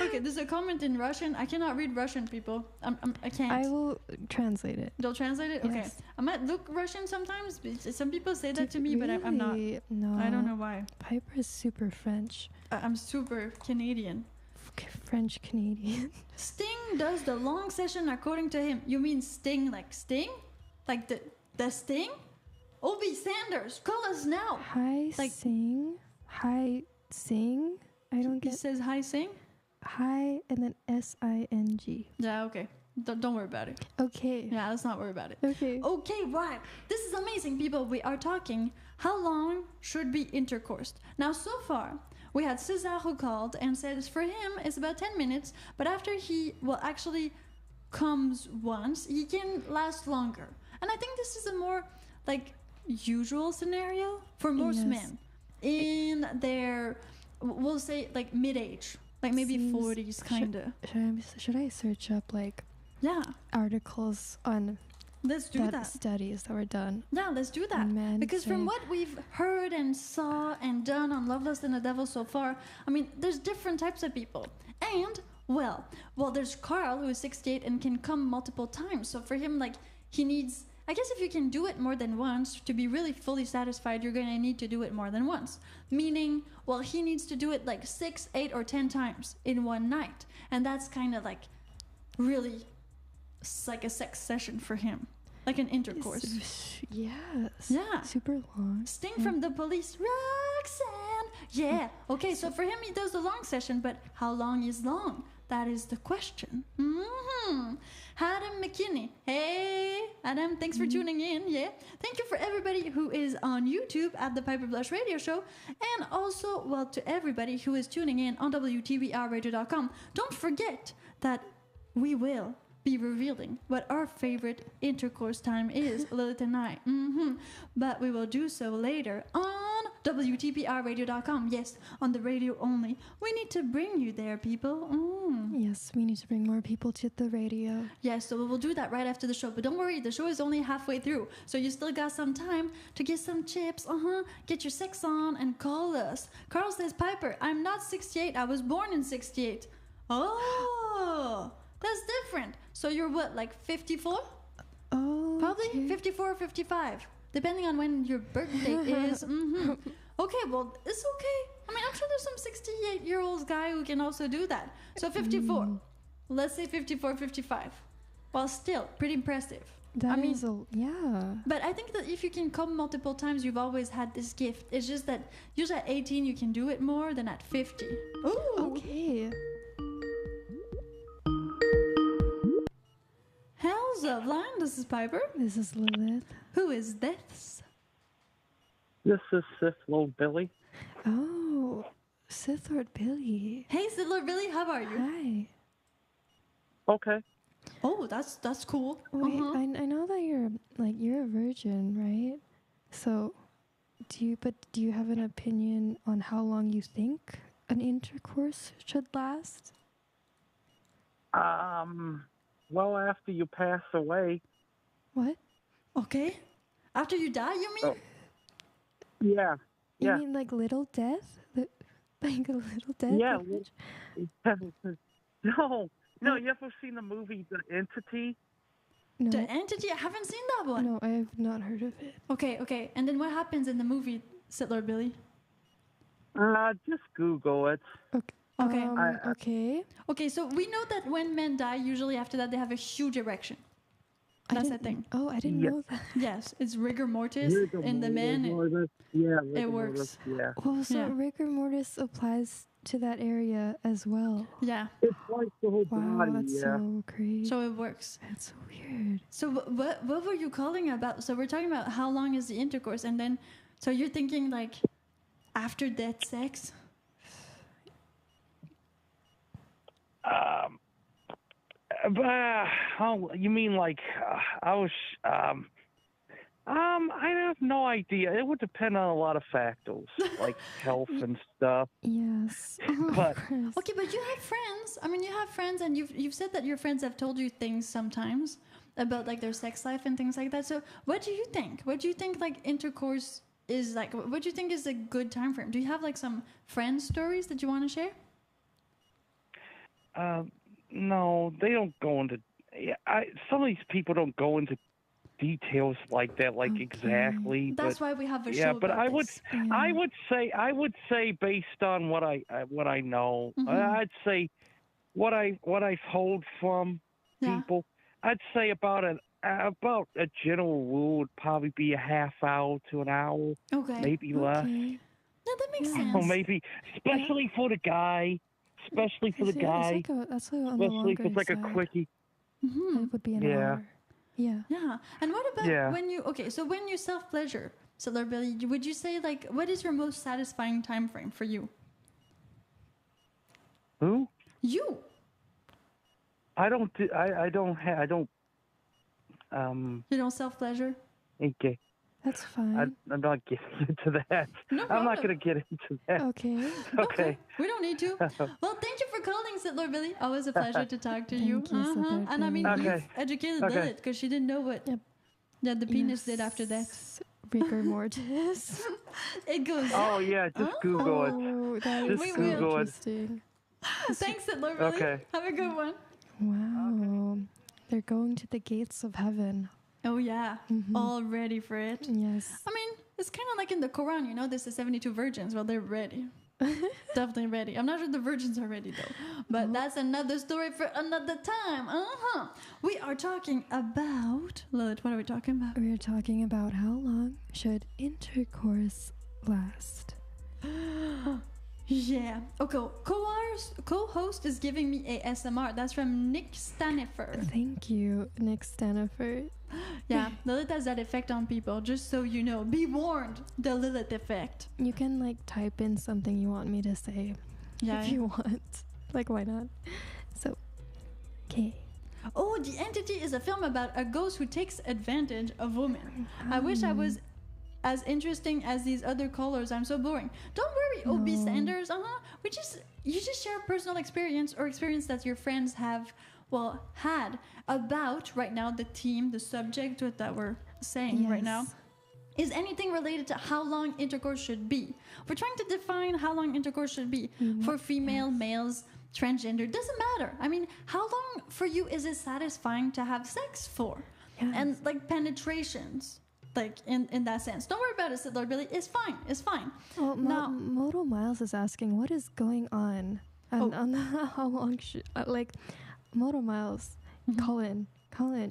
Okay, there's a comment in Russian. I cannot read Russian, people. I can't. I will translate it. You'll translate it? Okay. Yes. I might look Russian sometimes. Some people say that to me, but I'm not. No. I don't know why. Piper is super French. I'm super Canadian. French Canadian. Sting does the long session according to him. You mean Sting like Sting? Like the Sting? Obi Sanders, call us now. Hi sing. I don't get. It says hi sing? Hi and then SING. Yeah, okay. Don't worry about it. Okay. Yeah, let's not worry about it. Okay. Okay, right. This is amazing, people. We are talking how long should be intercourse. Now, so far, we had Cesar who called and said for him it's about 10 minutes, but after he actually comes once, he can last longer. And I think this is a more like usual scenario for most men in their, we'll say like mid-age, like maybe 40s kind of. Should I search up like articles on let's do that studies that were done? Yeah, let's do that. Because from what we've heard and saw and done on Love, Lust, and the Devil so far, I mean, there's different types of people. And, well, there's Carl, who is 68 and can come multiple times. So for him, like, he needs, I guess if you can do it more than once, to be really fully satisfied, you're going to need to do it more than once. Meaning, well, he needs to do it like 6, 8, or 10 times in one night. And that's kind of like really like a sex session for him. Like an intercourse. Yes. Yeah. Super long. Sting from the Police. Roxanne. Yeah. Okay, so for him, he does the long session, but how long is long? That is the question. Adam McKinney. Hey, Adam, thanks for tuning in. Yeah. Thank you for everybody who is on YouTube at the Piper Blush Radio Show. And also, well, to everybody who is tuning in on WTBRradio.com. Don't forget that we will be revealing what our favorite intercourse time is, Lilith and I. But we will do so later on WTPRradio.com. Yes, on the radio only. We need to bring you there, people. Yes, we need to bring more people to the radio. Yes, so we'll do that right after the show. But don't worry, the show is only halfway through. So you still got some time to get some chips, get your sex on, and call us. Carl says, Piper, I'm not 68. I was born in 68. Oh, that's different. So you're what, like 54? Oh, Probably okay. 54 or 55, depending on when your birthday is. Okay, well, it's okay. I mean, I'm sure there's some 68-year-old guy who can also do that. So 54. Let's say 54, 55. Well, still, pretty impressive. That is yeah. But I think that if you can come multiple times, you've always had this gift. It's just that usually at 18, you can do it more than at 50. Ooh. Okay. Hell's of line. This is Piper. This is Lilith. Who is this? This is Sith Lord Billy. Oh, Sith Lord Billy. Hey, Sidler Billy, how are you? Hi. Okay. Oh, that's cool. Wait, I know that you're a virgin, right? So, do you have an opinion on how long you think an intercourse should last? Well, after you pass away. What? Okay. After you die, you mean? Yeah. You mean like little death? Like a little death? Yeah. No, you ever seen the movie The Entity? No. The Entity? I haven't seen that one. No, I have not heard of it. Okay. And then what happens in the movie, Sidler Billy? Just Google it. Okay. Okay. Okay, so we know that when men die, usually after that they have a huge erection. That's the thing. Oh, I didn't know that. Yes, it's rigor mortis in the men. It works. Yeah. Well, so Yeah. rigor mortis applies to that area as well. Yeah, It's like the whole Wow, body. that's so crazy. so it works. That's so weird. So what were you calling about? So we're talking about how long is the intercourse, and then so you're thinking like after death sex. You mean like I was? I have no idea. It would depend on a lot of factors, like health and stuff. Yes. But Okay, but you have friends. I mean, you have friends, and you've said that your friends have told you things sometimes about like their sex life and things like that. So what do you think? What do you think like intercourse is like? What do you think is a good time frame? Do you have like some friend stories that you want to share? no, they don't go into. Some of these people don't go into details like that, like exactly. That's why we have a show. But about this. I would say based on what I know, I'd say what I've heard from people. I'd say about a general rule would probably be a half hour to an hour, maybe less. Yeah, that makes sense. Or maybe, especially for the guy. Especially for the guy. That's like on the Especially if longer it's like a side. quickie. It would be an hour. Yeah. Yeah. And what about when you so when you self-pleasure, Sidler Billy, would you say like what is your most satisfying time frame for you? Who? You. I don't. You don't self-pleasure? Okay. That's fine. I'm not getting into that. No I'm problem. not going to get into that. Okay. Okay. We don't need to. Well, thank you for calling, Sidler Billy. Always a pleasure to talk to you. Thank you, Sidler And I mean, Billy. you've Okay. educated Okay. Lilith because she didn't know what the penis did after that. Rigor mortis. It goes. Oh yeah, just Google it. Oh, that is Just so Google it. interesting. Thanks, Sidler Billy. Okay. Have a good one. Wow. They're going to the gates of heaven. Oh yeah, all ready for it. Yes. I mean, it's kind of like in the Quran, there's the 72 virgins. Well, they're ready. Definitely ready. I'm not sure the virgins are ready, though. But that's another story for another time. We are talking about... Lilith, what are we talking about? We're talking about how long should intercourse last. Yeah. Okay, co-host is giving me a SMR. That's from Nick Stanifer. Thank you, Nick Staniford. Yeah, Lilith has that effect on people, just so you know. Be warned, the Lilith effect. You can like type in something you want me to say if you want. Like, why not? So, okay. Oh, The Entity is a film about a ghost who takes advantage of women. I wish I was as interesting as these other colors. I'm so boring. Don't worry, OB standards. You just share personal experience or experience that your friends have, had about right now the theme, the subject that we're saying right now. Is anything related to how long intercourse should be? We're trying to define how long intercourse should be for female, males, transgender. Doesn't matter. I mean, how long for you is it satisfying to have sex for? Yes. And like penetrations, like in that sense. Don't worry about it, Lord Billy. It's fine. It's fine. Well, now, Moto Miles is asking, what is going on? On how long should Moto Miles, call in.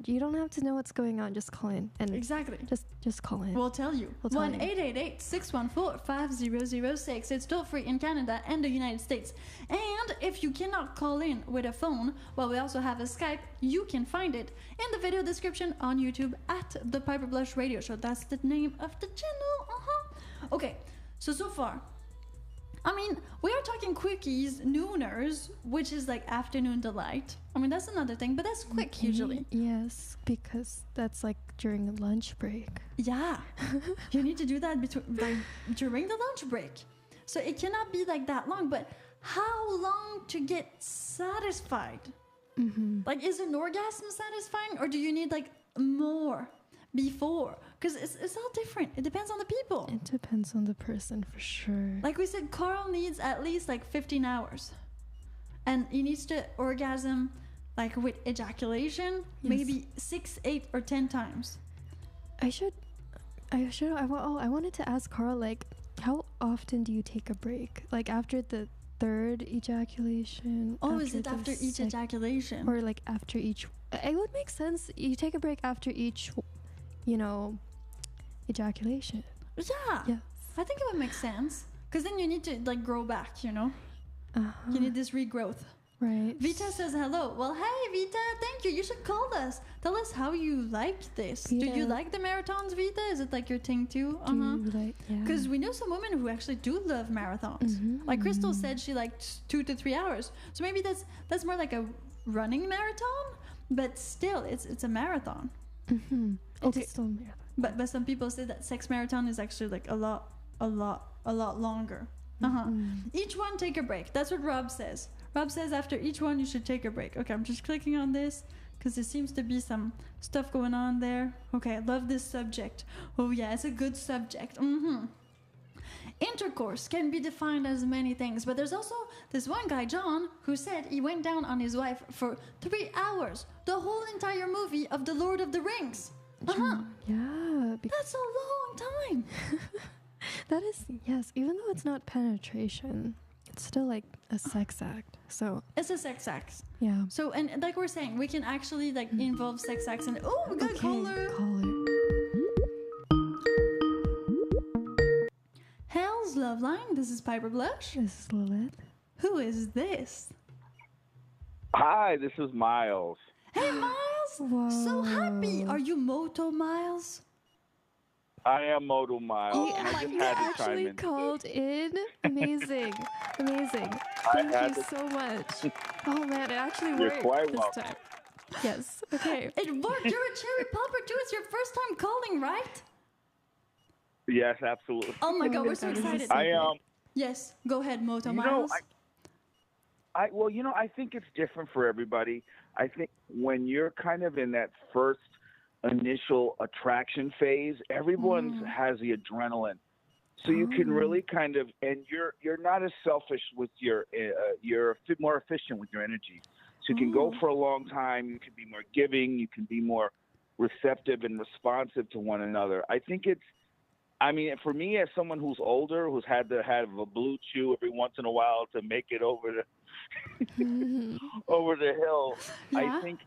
You don't have to know what's going on. Just call in. And exactly. Just call in. We'll tell you. 1-888-614-5006. It's toll free in Canada and the United States. And if you cannot call in with a phone, we also have a Skype. You can find it in the video description on YouTube at the Piper Blush Radio Show. That's the name of the channel. Okay. So far, I mean, we are talking quickies, nooners, which is like afternoon delight. I mean, that's another thing, but that's quick usually. Yes, because that's like during a lunch break. Yeah, you need to do that during the lunch break. So it cannot be like that long, but how long to get satisfied? Like, is an orgasm satisfying, or do you need like more before? Because it's all different. It depends on the people. It depends on the person for sure. Like we said, Carl needs at least like 15 hours. And he needs to orgasm like with ejaculation, maybe 6, 8, or 10 times. I wanted to ask Carl, like, how often do you take a break? Like after the third ejaculation? Oh, is it after each ejaculation? Or like after each... It would make sense. You take a break after each, ejaculation. Yeah. I think it would make sense. Because then you need to like grow back, You need this regrowth. Right. Vita says hello. Well, hey, Vita, thank you. You should call us. Tell us how you like this. Vita. Do you like the marathons, Vita? Is it like your thing too? Because we know some women who actually do love marathons. Like Crystal said, she liked 2 to 3 hours. So maybe that's more like a running marathon, but still, it's a marathon. Okay. It's still a marathon. But some people say that sex marathon is actually like a lot longer. Each one take a break. That's what Rob says. Rob says after each one you should take a break. Okay, I'm just clicking on this because there seems to be some stuff going on there. Okay, I love this subject. Oh yeah, it's a good subject. Intercourse can be defined as many things, but there's also this one guy, John, who said he went down on his wife for 3 hours, the whole entire movie of The Lord of the Rings. Yeah. That's a long time. That is, yes, even though it's not penetration, it's still like a sex act. So it's a sex act. Yeah. So, and like we're saying, we can actually like involve sex acts and we got caller. Hell's Love Line. This is Piper Blush. This is Lilith. Who is this? Hi, this is Miles. Hey, Miles. Whoa. So happy. Are you Moto Miles? I am Moto Miles. Oh my God! Actually called in. Amazing. Thank you so much. Oh man, it actually worked this time. Yes. Okay. It worked. You're a cherry popper too. It's your first time calling, right? Yes, absolutely. Oh my God, we're so excited. Yes, go ahead, Moto Miles. I think it's different for everybody. I think when you're kind of in that first initial attraction phase, everyone has the adrenaline, so you can really kind of, and you're not as selfish with you're more efficient with your energy, so you can go for a long time. You can be more giving, you can be more receptive and responsive to one another. I think for me, as someone who's older, who's had to have a blue chew every once in a while to make it over the over the hill, I think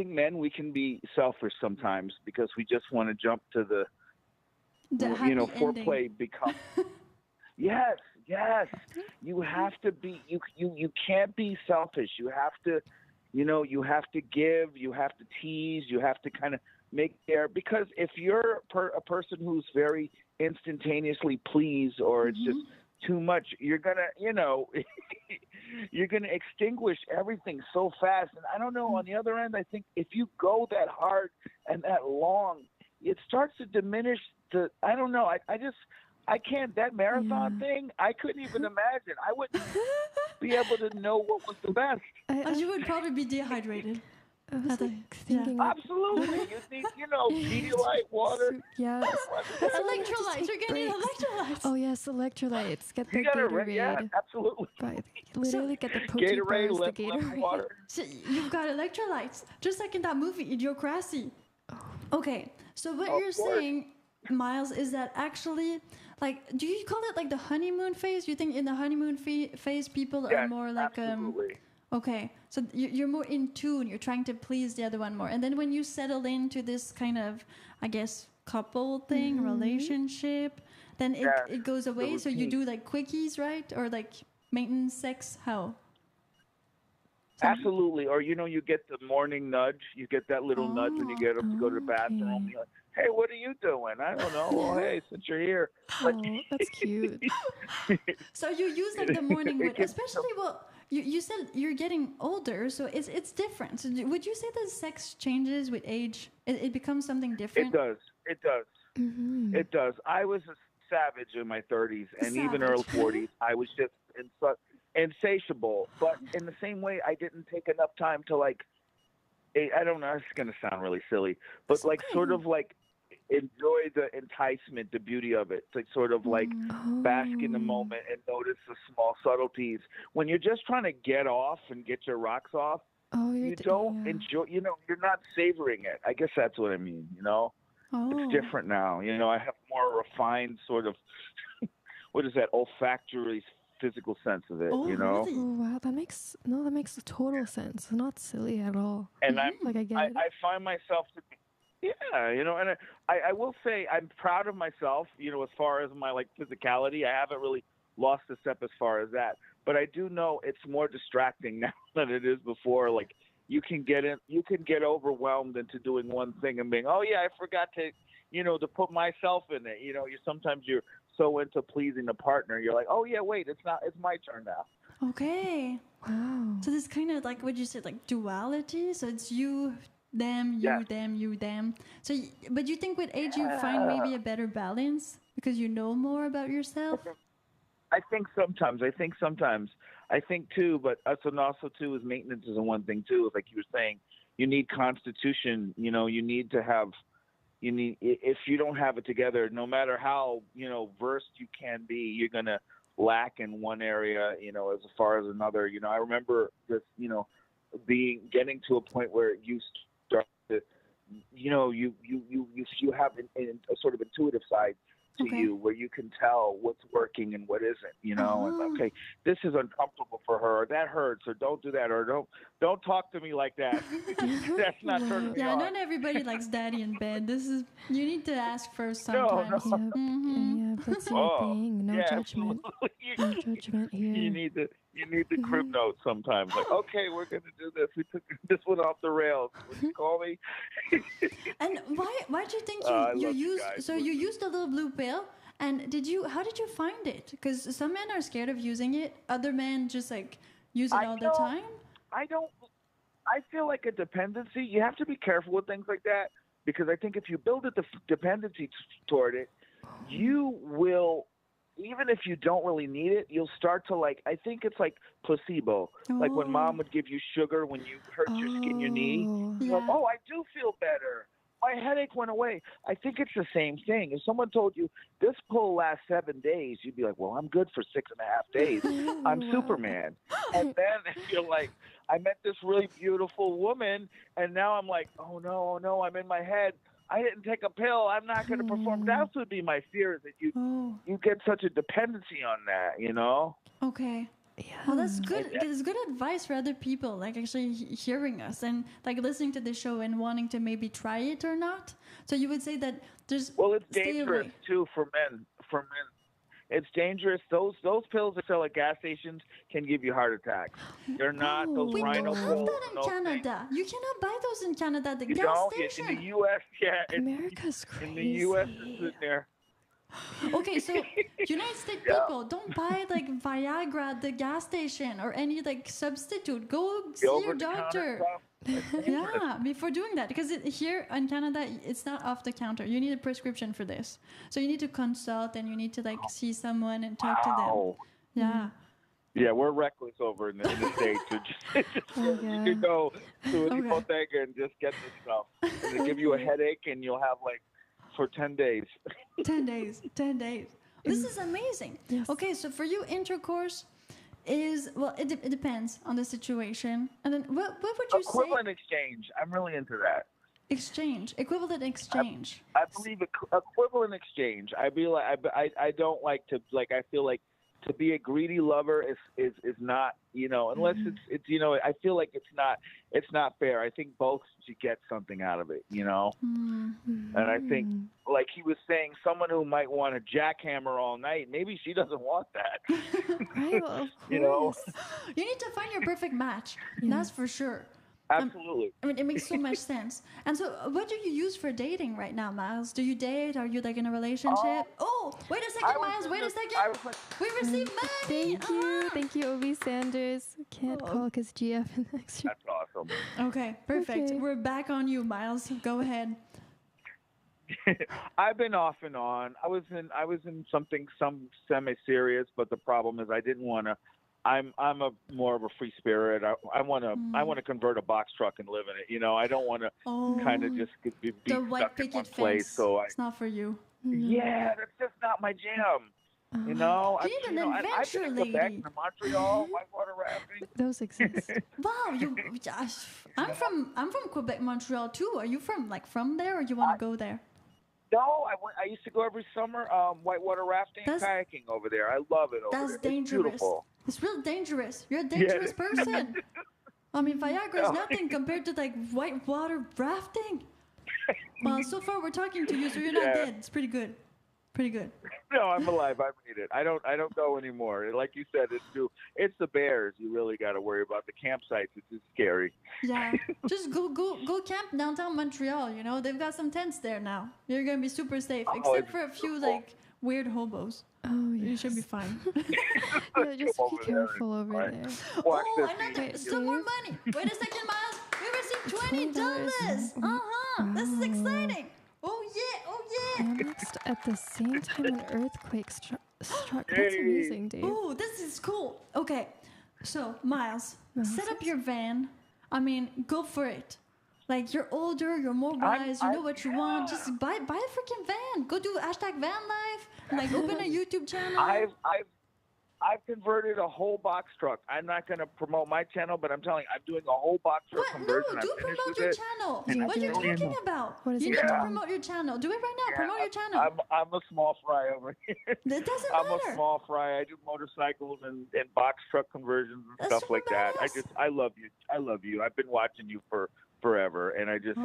men, we can be selfish sometimes because we just want to jump to the foreplay become. Yes. You have to be. You can't be selfish. You have to, you have to give. You have to tease. You have to kind of make there, because if you're a person who's very instantaneously pleased, or it's just too much, you're gonna you're gonna extinguish everything so fast. And I don't know, on the other end, I think if you go that hard and that long, it starts to diminish the. I don't know. I can't. That marathon thing, I couldn't even imagine. I wouldn't be able to know what was the best. You would probably be dehydrated. I was like thinking, Absolutely. You need, Pedialyte, water. Yes. Electrolytes. You're getting electrolytes. Oh yes, electrolytes. Get the You gotta, Gatorade. yeah, absolutely. Right. Literally get the protein Gatorade, bars, the lemon Gatorade. water. So you've got electrolytes, just like in that movie, Idiocracy. Okay, so what you're saying, Miles, is that actually, like, do you call it like the honeymoon phase? Do you think in the honeymoon phase people are more like absolutely. Okay, so you're more in tune. You're trying to please the other one more, and then when you settle into this kind of, I guess, couple thing, relationship, then it goes away. So you do like quickies, right, or like maintenance sex? How? Absolutely. Or, you get the morning nudge. You get that little nudge when you get up to go to the bathroom. You're like, hey, what are you doing? I don't know. Well, hey, since you're here. Oh, that's cute. So you use like the morning wood, especially, you said you're getting older, so it's different. So would you say that sex changes with age? It becomes something different? It does. Mm-hmm. It does. I was a savage in my 30s and even early 40s. I was just insatiable, but in the same way, I didn't take enough time to I don't know, it's going to sound really silly, but sort of enjoy the enticement, the beauty of it, to sort of bask in the moment and notice the small subtleties. When you're just trying to get off and get your rocks off, you don't enjoy, you're not savoring it. I guess that's what I mean, It's different now. I have more refined sort of, what is that, olfactory physical sense of it, Really? Oh wow, that makes total sense. It's not silly at all. And I get it. I find myself to be, and I will say I'm proud of myself, as far as my physicality. I haven't really lost a step as far as that, but I do know it's more distracting now than it is before. You can get overwhelmed into doing one thing and being, I forgot to, to put myself in it. Sometimes you're so into pleasing a partner, you're like, wait, it's my turn now. Okay. Wow. So this kind of would you say duality? So it's you, them, you, them, you, them. So, but you think with age you find maybe a better balance because you know more about yourself? I think sometimes. I think too, but also too is maintenance is one thing too. Like you were saying, you need constitution. You need to have. If you don't have it together, no matter how versed you can be, you're gonna lack in one area. As far as another. I remember this. Getting to a point where you start to, you have a sort of intuitive side to you where you can tell what's working and what isn't, and okay, this is uncomfortable for her, or that hurts, or don't do that, or don't talk to me like that. That's not turning me on. Not everybody likes daddy in bed. You need to ask first sometimes. No. Yeah, that's your thing. No judgment. No judgment here. You need the crib note sometimes. Okay, we're gonna do this. We took this one off the rails. Would you call me? And why do you think you used you used the little blue pill? And how did you find it? Because some men are scared of using it. Other men just use it all the time. I feel like a dependency. You have to be careful with things like that because I think if you build a dependency toward it, you will. Even if you don't really need it, you'll start to I think it's like placebo. Like when mom would give you sugar when you hurt your skin, your knee. You're like, I do feel better. My headache went away. I think it's the same thing. If someone told you this pill lasts 7 days, you'd be like, well, I'm good for 6.5 days. I'm Superman. And then you're like, I met this really beautiful woman, and now I'm like, oh no, I'm in my head. I didn't take a pill. I'm not going to perform. That would be my fear, that you get such a dependency on that, Okay. Yeah. Well, that's good. It's good advice for other people, actually hearing us and listening to the show and wanting to maybe try it or not. So you would say that there's. Well, it's dangerous too for men. It's dangerous. Those pills that sell at gas stations can give you heart attacks. They're not those rhino pills. We don't have that in Canada. You cannot buy those in Canada at the you gas don't? station. In the U.S., America's crazy. In the U.S., it's in there. Okay, so United States people, don't buy Viagra at the gas station or any substitute. Go see your doctor. Yeah, before doing that, because here in Canada, it's not off the counter. You need a prescription for this, so you need to consult and you need to like see someone and talk to them. Yeah. Yeah, we're reckless over in the States. So you can go to a bodega and just get this stuff. And they give you a headache, and you'll have like for 10 days. 10 days. 10 days. This is amazing. Yes. Okay, so for you, intercourse is, well, it depends on the situation. And then what would you say? Equivalent exchange. I'm really into that. Exchange. Equivalent exchange. I believe equivalent exchange. I don't like to, like, I feel like to be a greedy lover is not, you know, unless it's you know, I feel like it's not fair. I think both should get something out of it, you know. And I think, like he was saying, someone who might want a jackhammer all night, maybe she doesn't want that. Right, well, of course. You know, you need to find your perfect match. That's for sure. Absolutely. I mean, it makes so much sense. And so, what do you use for dating right now, Miles? Do you date? Are you like in a relationship? Wait a second, Miles. Wait a second. We received money. Thank you, Obi Sanders. Can't call because GF and extra. That's awesome. Okay, perfect. Okay. We're back on you, Miles. Go ahead. I've been off and on. I was in some semi-serious, but the problem is I didn't want to. I'm a more of a free spirit. I want to convert a box truck and live in it. You know, I don't want to kind of just be the white stuck in one picket place. fence. So it's not for you. Yeah, that's just not my jam. You know, you need an adventure I've been in lady. Quebec and Montreal, whitewater rafting. Those exist. Wow, I'm from Quebec, Montreal too. Are you from there, or you want to go there? No, I used to go every summer whitewater rafting, kayaking over there. I love it over there. That's dangerous. It's beautiful. It's real dangerous. You're a dangerous person. I mean, Viagra is nothing compared to like whitewater rafting. Well, so far we're talking to you, so you're not dead. It's pretty good. Pretty good. No, I'm alive. I made it. I don't go anymore. Like you said, it's the bears you really got to worry about. The campsites, it's just scary. Yeah, just go camp downtown Montreal. You know, they've got some tents there now. You're gonna be super safe, except for a few like weird hobos. Oh, yes. You should be fine. Yeah, just be careful over there. Still more money. Wait a second, Miles. We received $20. This is exciting. Oh yeah. Almost at the same time an earthquake struck. That's amazing, Dave. Oh, this is cool. Okay, so Miles, set up your van. I mean, go for it. Like, you're older, you're more wise, you know what you want. Just buy a freaking van. Go do #van life. Like, open a YouTube channel. I've converted a whole box truck. I'm not going to promote my channel, but I'm telling you, I'm doing a whole box truck conversion. No, do promote your channel. What are you talking about? You need to promote your channel. Do it right now. Promote your channel. I'm a small fry over here. It doesn't matter. I'm a small fry. I do motorcycles and box truck conversions and stuff like that. I love you. I love you. I've been watching you for forever, and I just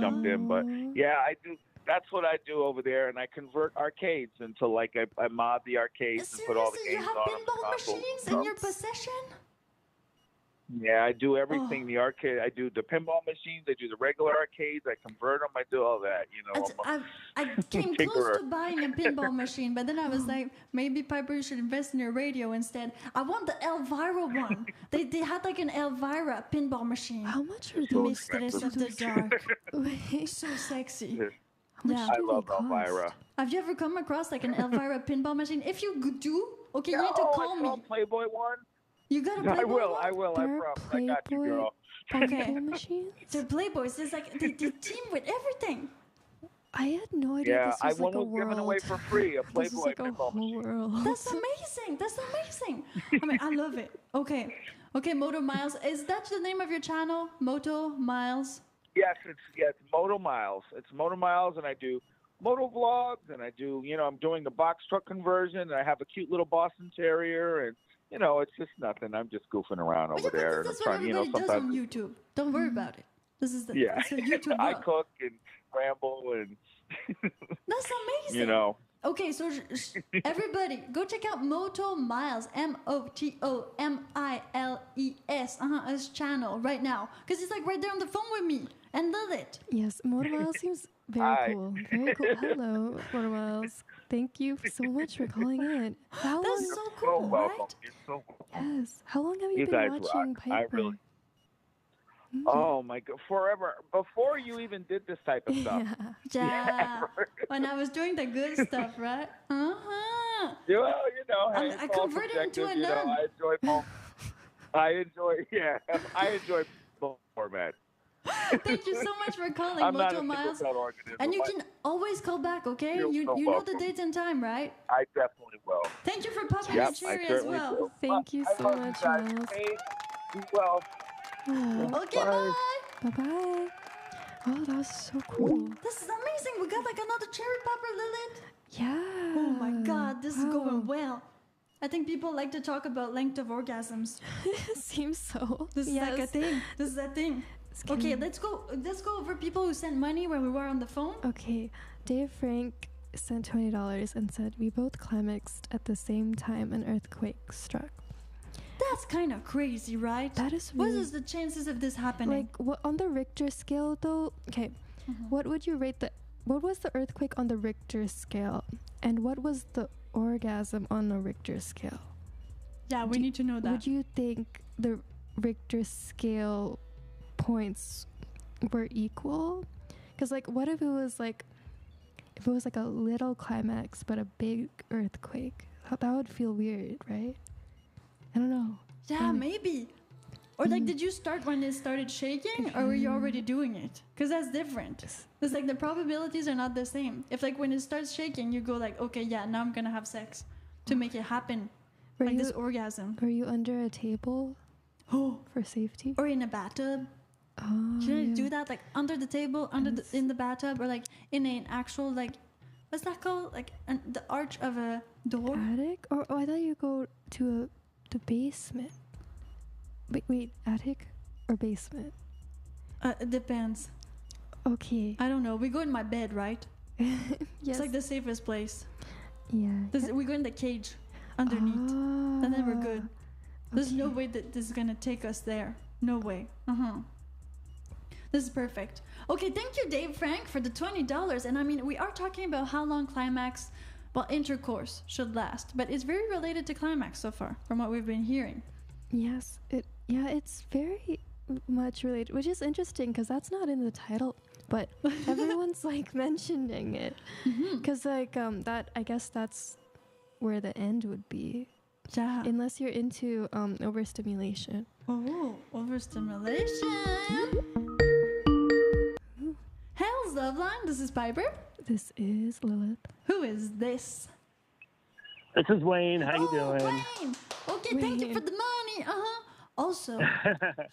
jumped in. But yeah, I do. That's what I do over there, and I convert arcades into like I mod the arcades and put all the games on. You have pinball machines in your possession? Yeah, I do everything. The arcade, I do the pinball machines. I do the regular arcades. I convert them. I do all that. You know, I came close to buying a pinball machine, but then I was like, maybe Piper should invest in your radio instead. I want the Elvira one. They had like an Elvira pinball machine. How much are those? Mistress of the Dark. So sexy. Yeah. I love Elvira. Have you ever come across like an Elvira pinball machine? If you do, okay, you need to call me. Playboy one. You got a Playboy one? I will. I promise. I got you, girl. Okay. They're Playboys. It's like they team with everything. I had no idea this was like a world. Yeah, I was given away for free, a Playboy like pinball machine. World. That's amazing. I mean, I love it. Okay, Moto Miles. Is that the name of your channel? Moto Miles? Yes, it's Moto Miles. It's Moto Miles, and I do moto vlogs, and I do, I'm doing the box truck conversion, and I have a cute little Boston Terrier, and, it's just nothing. I'm just goofing around over there. This is what everybody does on YouTube. Don't worry about it. This is it's a YouTube vlog. I cook and ramble, and... That's amazing. Okay, so everybody, go check out Moto Miles, MOTOMILES, his channel right now, because he's like right there on the phone with me, and love it. Yes, Moto Miles seems very cool. Very cool. Hello, Moto Miles. Thank you so much for calling in. That's so cool, right? You're so welcome. Yes. How long have you been watching Piper? Oh my God! Forever before you even did this type of stuff. Yeah. When I was doing the good stuff, right? Uh-huh. Well, hey, I it's all converted into subjective. a nun. I enjoy both format. Thank you so much for calling, I'm not Mojo a single Miles. cell organism. And you can always call back, okay? You're You so know the welcome. dates and time, right? I definitely will. Thank you for popping Yep, the I cherry as certainly well. do. Thank you I so love you much, guys. Miles. Hey, be well. Oh, Okay, bye. bye-bye. Oh, that was so cool. This is amazing. We got like another cherry popper, Lilith. Yeah. Oh my God, this is Wow. going well. I think people like to talk about length of orgasms. Seems so. This is like a thing. This is a thing. It's Okay, getting- let's go over people who sent money when we were on the phone. Okay, Dave Frank sent $20 and said, "We both climaxed at the same time an earthquake struck." That's kind of crazy, right? That is What really... is the chances of this happening? Like, what, on the Richter scale, though? Okay, what would you rate the... What was the earthquake on the Richter scale? And what was the orgasm on the Richter scale? Yeah, we need to know that. Would you think the Richter scale points were equal? Because, like, what if it was like a little climax but a big earthquake? That would feel weird, right? I don't know. Yeah, maybe. Or like, did you start when it started shaking, or were you already doing it? Because that's different. It's like the probabilities are not the same. If like when it starts shaking, you go like, okay, yeah, now I'm gonna have sex to make it happen, like this orgasm. Were you under a table for safety? Or in a bathtub. Oh, Should I do that like under the table, in the bathtub, or like in an actual like, what's that called? Like the arch of a door. Attic? Or I thought you go to the basement. Wait, attic or basement? It depends. Okay. I don't know. We go in my bed, right? Yes. It's like the safest place. Yeah. We go in the cage underneath, and then we're good. There's no way that this is gonna take us there. No way. This is perfect. Okay, thank you, Dave Frank, for the $20. And I mean, we are talking about how long climax, intercourse should last, but it's very related to climax so far, from what we've been hearing. Yes. It's very much related, which is interesting because that's not in the title, but everyone's like mentioning it because like that. I guess that's where the end would be. Yeah. Unless you're into overstimulation. Oh, overstimulation. Hell's Love Line. This is Piper. This is Lilith. Who is this? This is Wayne. How you doing? Wayne. Okay, thank you for the money. Also,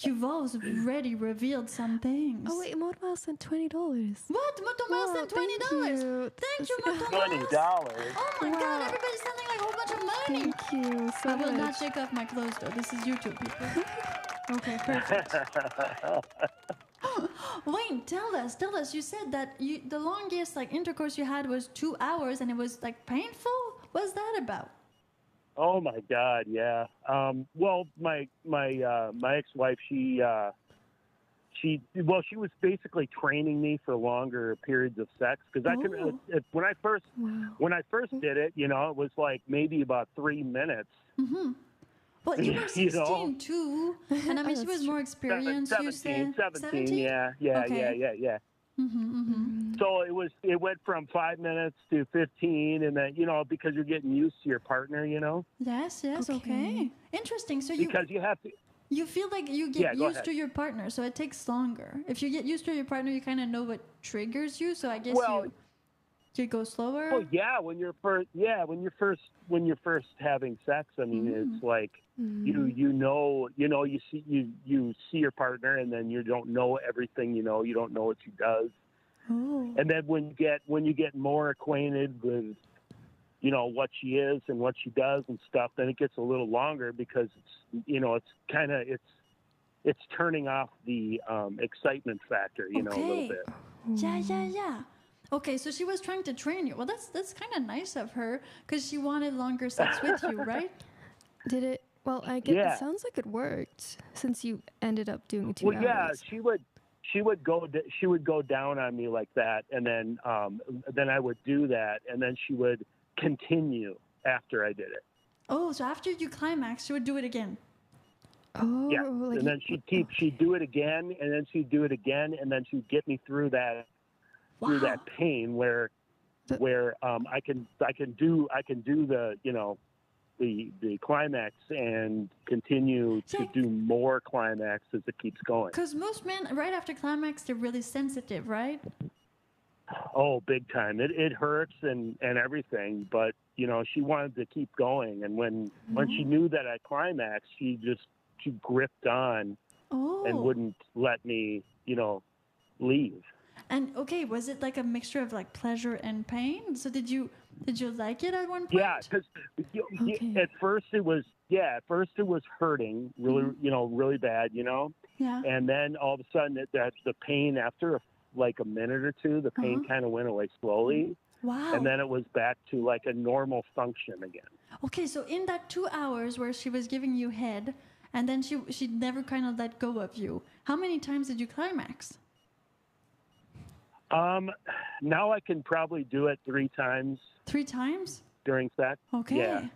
you've already revealed some things. Oh wait, Moto sent $20. What? Moto Miles sent $20. Thank you, Moto Miles. $20. Oh my God! Everybody's sending like a whole bunch of money. Thank you so I will much. not take off my clothes though. This is YouTube, people. Okay, perfect. Wayne, tell us. You said that the longest like intercourse you had was 2 hours, and it was like painful. What's that about? Oh my God, yeah. Well, my ex-wife, she was basically training me for longer periods of sex because I could when I first did it, it was like maybe about 3 minutes. Mm-hmm. Well, you were 16 too, and I mean she was more experienced. 17, 17? yeah. Okay. So it went from 5 minutes to 15, and then because you're getting used to your partner, Yes, okay. Interesting. So because you have to. You feel like you get used to your partner, so it takes longer. If you get used to your partner, you kind of know what triggers you. So I guess you go slower. Oh yeah, when you're first having sex, I mean it's like you see your partner, and then you don't know everything. You don't know what she does. Oh. And then when you get more acquainted with what she is and what she does and stuff, then it gets a little longer because it's turning off the excitement factor, a little bit. Yeah. Okay, so she was trying to train you. Well, that's kind of nice of her because she wanted longer sex with you, right? Did it? Well, I guess it sounds like it worked since you ended up doing 2 hours. Well, yeah, she would go down on me like that, and then I would do that, and then she would continue after I did it. Oh, so after you climaxed, she would do it again. Oh, Yeah, like and then she'd do it again, and then she'd do it again, and then she'd get me through that pain where I can do the the climax and continue to do more climax as it keeps going. Because most men, right after climax, they're really sensitive, right? Oh, big time. It hurts and everything, but she wanted to keep going, and when she knew that I climaxed, she gripped on and wouldn't let me leave. And okay, was it like a mixture of like pleasure and pain? So did you like it at one point? Yeah, because at first it was hurting really, really bad, Yeah. and then all of a sudden the pain after like a minute or two, the pain kind of went away slowly. Wow. And then it was back to like a normal function again. Okay, so in that 2 hours where she was giving you head, and then she never kind of let go of you, how many times did you climax? Now I can probably do it 3 times. 3 times? During sex. Okay. Yeah.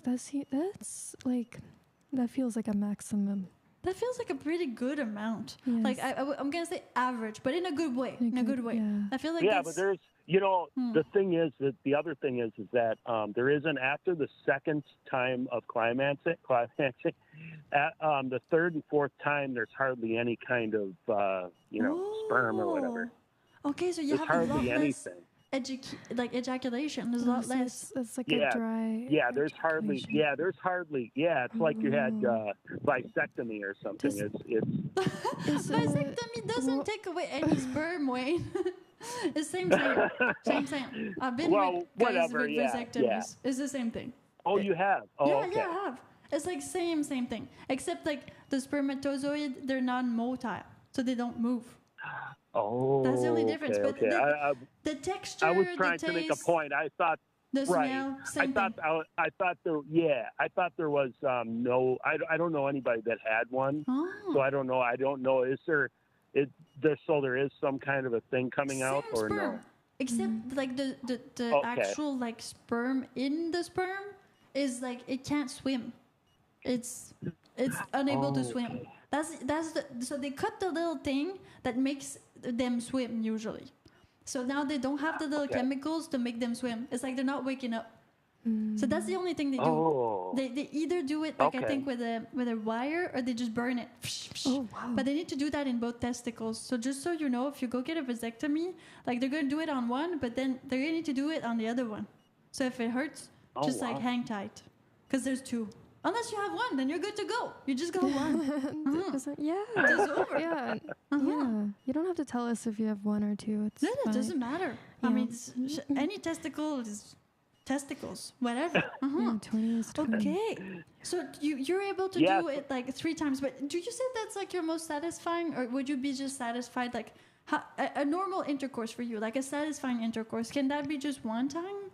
That's like, that feels like a maximum. That feels like a pretty good amount. Yes. Like I'm gonna say average, but in a good way. In a good way. Yeah. I feel like but there's the thing is that the other thing is that there isn't, after the second time of climaxing, at the third and fourth time there's hardly any kind of sperm or whatever. Okay, so you there's have a lot hardly less anything. ejaculation. There's a lot less. It's like a dry. Yeah, there's hardly. Yeah, it's like you had vasectomy or something. It's Vasectomy doesn't take away any sperm, Wayne. It's same thing. I've been with guys with vasectomies. Yeah. It's the same thing. Oh, you have? Oh, yeah, okay. yeah, I have. It's like same thing, except like the spermatozoid, they're non-motile, so they don't move. Oh, that's the only difference. Okay. But the texture, I was trying the taste, to make a point. I thought the smell, same thing. I thought there was no. I don't know anybody that had one, so I don't know. So there is some kind of a thing coming out, or sperm. no? Except like the actual like sperm in the sperm is like it can't swim. It's unable to swim. So they cut the little thing that makes them swim usually. So now they don't have the little chemicals to make them swim. It's like they're not waking up. So that's the only thing they do. They either do it like I think with a wire, or they just burn it. Oh, wow. But they need to do that in both testicles. So just so you know, if you go get a vasectomy, like they're gonna do it on one, but then they're gonna need to do it on the other one. So if it hurts, like hang tight, because there's 2. Unless you have one, then you're good to go. You just got one. It's over. Yeah. You don't have to tell us if you have 1 or 2. It's No, fine. it doesn't matter. Yeah. I mean, any testicle is testicles, whatever. Yeah, 20 is 20. Okay. So you're able to do it like 3 times, but do you say that's like your most satisfying, or would you be just satisfied like a normal intercourse for you, like a satisfying intercourse? Can that be just one time,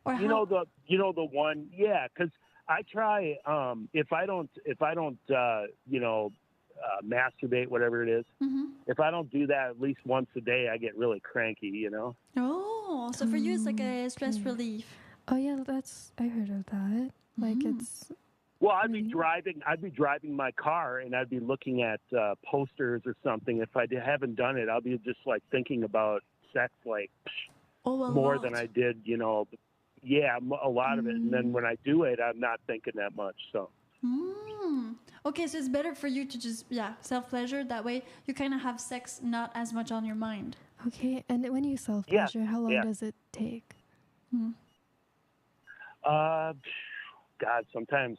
or the one? Yeah, because I try. If I don't masturbate, whatever it is. Mm-hmm. If I don't do that at least once a day, I get really cranky. Oh, so for you it's like a stress relief. Oh yeah, I heard of that. Like it's. Well, I'd be driving my car, and I'd be looking at posters or something. If I haven't done it, I'll be just like thinking about sex, like more than I did, Yeah, a lot of it. And then when I do it, I'm not thinking that much. So. Okay, so it's better for you to just self-pleasure. That way, you kind of have sex not as much on your mind. Okay, and when you self-pleasure, how long does it take? God, sometimes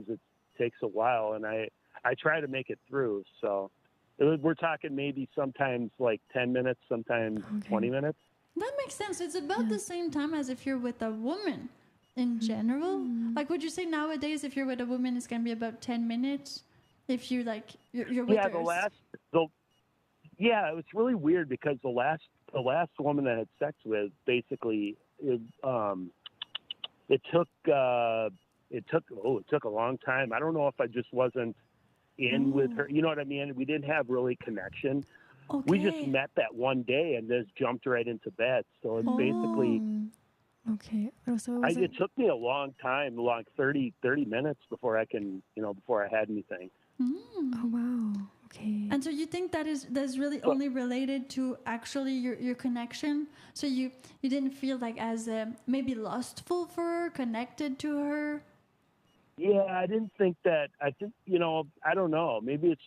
it takes a while, and I try to make it through. So we're talking maybe sometimes like 10 minutes, sometimes 20 minutes. That makes sense. It's about the same time as if you're with a woman in general. Like, would you say nowadays if you're with a woman, it's going to be about 10 minutes? If you you're with her? It was really weird because the last woman I had sex with, basically, it took a long time. I don't know if I just wasn't in with her. You know what I mean? We didn't have really connection. We just met that one day and just jumped right into bed. So it's basically Okay. Oh, so it took me a long time, 30 minutes before I had anything. Oh wow. Okay. And so you think that's really only related to actually your connection? So you didn't feel like as maybe lustful for her, connected to her? Yeah, I didn't think that. I think, I don't know. Maybe it's,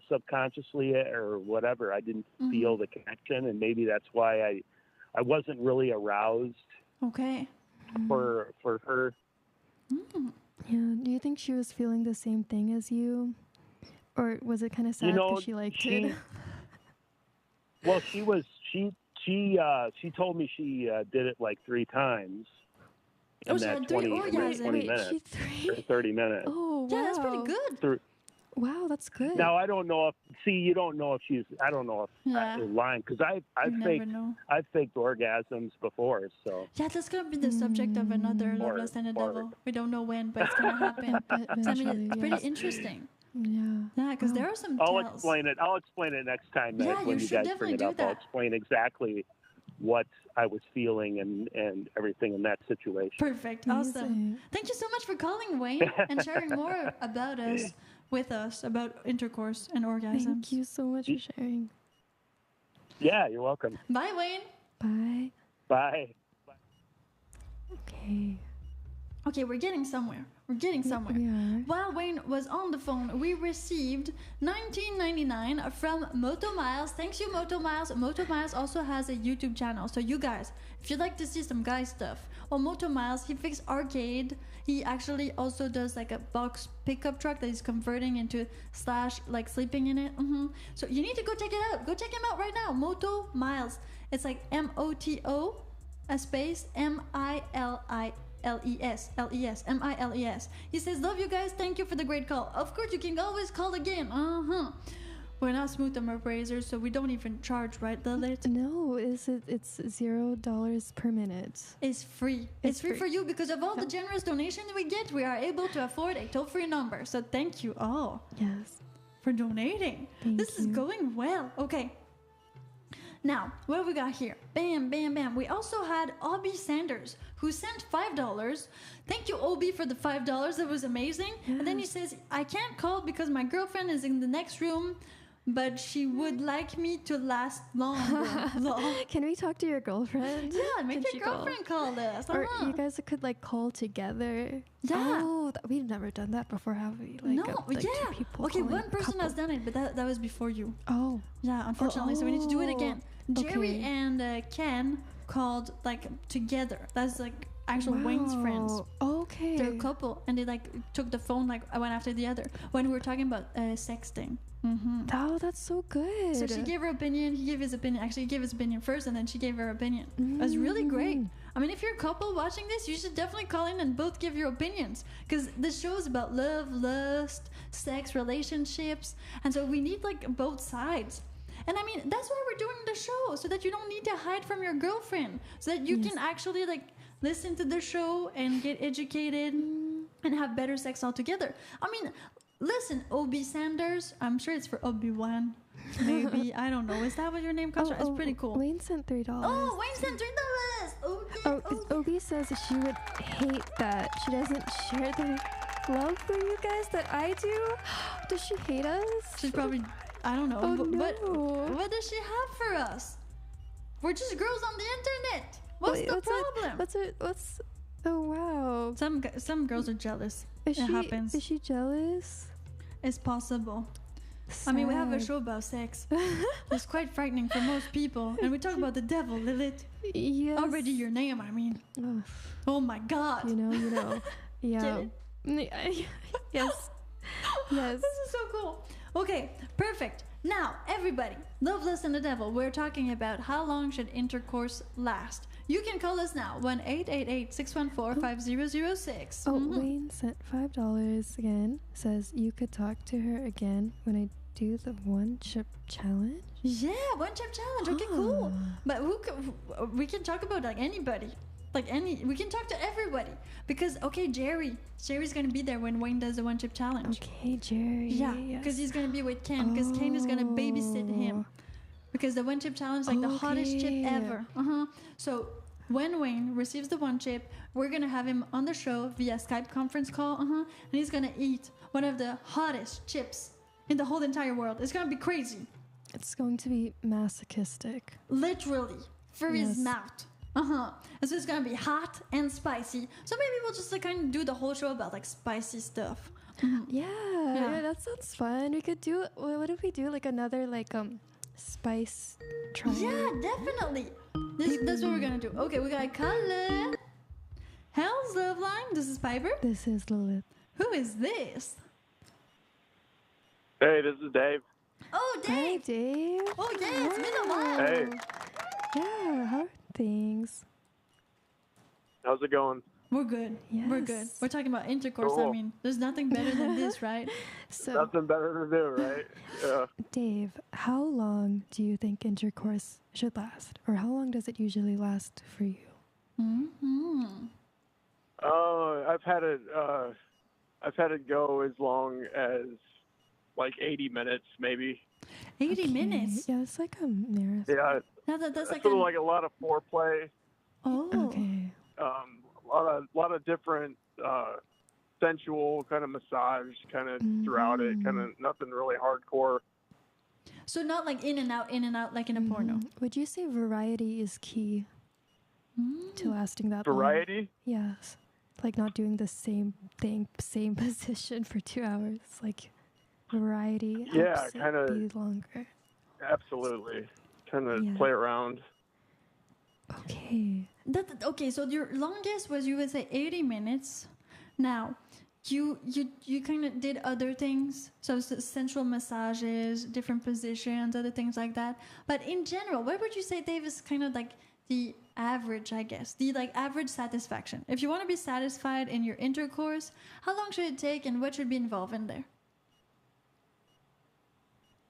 subconsciously or whatever. I didn't feel the connection, and maybe that's why I wasn't really aroused. Okay. For her. Yeah. Do you think she was feeling the same thing as you, or was it kind of sad because she liked it? Well, she told me she did it like 3 times. Oh, she had 3 orgasms. 20 minutes. 30 minutes. Oh, wow. Yeah, that's pretty good. Wow, that's good. Now I don't know if you don't know if she's. I don't know if I'm lying, because I've faked orgasms before. So yeah, that's gonna be the subject of another Love, Lust, and the Devil. We don't know when, but it's gonna happen. It's pretty interesting. Yeah. Yeah, because there are some. I'll explain it next time. When you guys bring it up, I'll explain exactly what I was feeling and everything in that situation. Perfect. Awesome. Thank you so much for calling, Wayne, and sharing more about us. With us about intercourse and orgasms. Thank you so much for sharing. Yeah, you're welcome. Bye, Wayne. Bye. Bye. Okay, we're getting somewhere. Yeah. While Wayne was on the phone, we received $19.99 from Moto Miles. Thanks you, Moto Miles. Moto Miles also has a YouTube channel. So you guys, if you'd like to see some guy stuff, well, Moto Miles, he fixed arcade. He actually also does like a box pickup truck that he's converting into / like sleeping in it. So you need to go check it out. Go check him out right now. Moto Miles. It's like MOTO space MILES. MILES. He says, love you guys. Thank you for the great call. Of course, you can always call again. We're not smooth and appraisers, so we don't even charge, right, Lilith? No, it's $0 per minute. It's free. It's free for you because of all the generous donations we get. We are able to afford a toll-free number. So thank you all. Yes. For donating. This is going well. Okay. Now, what we got here? Bam, bam, bam. We also had Obi Sanders, who sent $5. Thank you, Obi, for the $5. That was amazing. Yes. And then he says, I can't call because my girlfriend is in the next room, but she would like me to last longer. Can we talk to your girlfriend? Yeah, make your girlfriend call us. Or you guys could like call together. Yeah. Oh, we've never done that before, have we? No, yeah. 2 people. Okay, one person has done it, but that was before you. Oh. Yeah, unfortunately, so we need to do it again. Jerry and Ken called like together. That's like actual Wayne's friends. Okay. They're a couple, and they like took the phone like one after the other when we were talking about sexting. Oh, that's so good. So she gave her opinion. He gave his opinion. Actually, he gave his opinion first, and then she gave her opinion. It was really great. I mean, if you're a couple watching this, you should definitely call in and both give your opinions, because this show is about love, lust, sex, relationships, and so we need like both sides. And I mean, that's why we're doing the show, so that you don't need to hide from your girlfriend, so that you can actually like listen to the show and get educated and have better sex altogether. I mean, listen, Obi Sanders, I'm sure it's for Obi-Wan. Maybe, I don't know. Is that what your name comes from? It's pretty cool. Wayne sent $3. Oh, Wayne sent $3. Obi says she would hate that she doesn't share the love for you guys that I do. Does she hate us? She's probably, I don't know. No. What does she have for us? We're just girls on the internet. What's the problem? Oh, wow. Some girls are jealous. It happens. Is she jealous? It's possible. Sad. I mean, we have a show about sex. It's quite frightening for most people. And we talk about the devil, Lilith. Yes. Already your name, I mean. Oh my God. You know. Yeah. Yes. Yes. This is so cool. Okay, perfect. Now, everybody, Love, Lust, and the Devil, we're talking about how long should intercourse last. You can call us now, 1-888-614-5006. Wayne sent $5 again. Says you could talk to her again when I do the one chip challenge. Yeah, one chip challenge. Okay, cool. But we can talk about like anybody. We can talk to everybody. Because, okay, Jerry's going to be there when Wayne does the one chip challenge. Okay, Jerry. Yeah, because he's going to be with Ken, because Ken is going to babysit him. Because the one chip challenge is like the hottest chip ever. So when Wayne receives the one chip, we're gonna have him on the show via Skype conference call, and he's gonna eat one of the hottest chips in the whole entire world. It's gonna be crazy. It's going to be masochistic. Literally, for his mouth. And so it's gonna be hot and spicy. So maybe we'll just like kind of do the whole show about like spicy stuff. Yeah, that sounds fun. We could do. What if we do like another like spice trial? Yeah, definitely. That's what we're gonna do. Okay, we got color. Hell's Love Line. This is Piper. This is Lilith. Who is this? Hey, this is Dave. Oh, Dave. Hi, Dave. Oh, yeah, it's been a while. Hey, Yeah, how are things? how's it going? We're good. We're good. Yes. We're talking about intercourse. I Cool. mean, there's nothing better than this, right? So, Nothing better to do, right? Yeah. Dave, how long do you think intercourse should last, or how long does it usually last for you? I've had it go as long as like 80 minutes, maybe. 80 minutes. Yeah, it's like a marathon. Yeah, That's it's like sort of like a lot of foreplay, oh. Okay. a lot of different sensual kind of massage kind of throughout it, kind of nothing really hardcore. So not like in and out like in a porno. Would you say variety is key to lasting that long? Variety? Yes. Like not doing the same thing, same position for 2 hours. Like variety Yeah, helps kinda- it be longer. Absolutely. Kind of Yeah. play around. Okay. Okay, so your longest was, you would say, 80 minutes. Now, you kind of did other things, so sensual massages, different positions, other things like that. But in general, what would you say, Dave, is kind of like the average, I guess, the like average satisfaction? If you want to be satisfied in your intercourse, how long should it take, and what should be involved in there?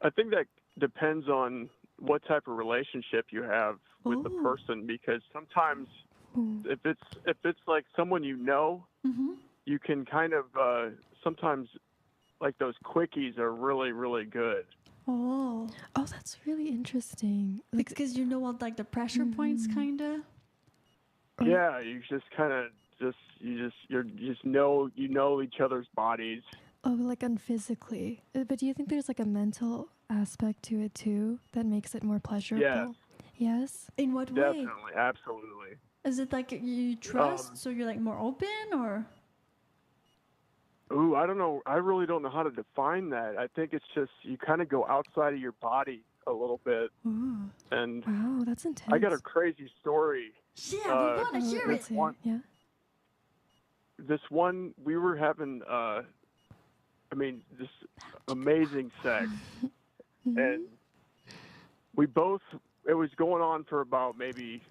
I think that depends on what type of relationship you have with the Ooh. person, because sometimes if it's like someone you know, you can kind of sometimes like those quickies are really, really good. Oh, that's really interesting. Like, because you know all like the pressure points, kind of. Yeah, you just kind of you know each other's bodies. like unphysically. But do you think there's like a mental aspect to it too that makes it more pleasurable? Yes. In what way? Definitely, absolutely. Is it like you trust, so you're like more open, or? Ooh, I don't know. I really don't know how to define that. I think it's just you kind of go outside of your body a little bit. Ooh. And Wow, that's intense. I got a crazy story. Yeah, we want to hear let's it. hear. Yeah. This one, we were having, this amazing sex. And we both, it was going on for about maybe,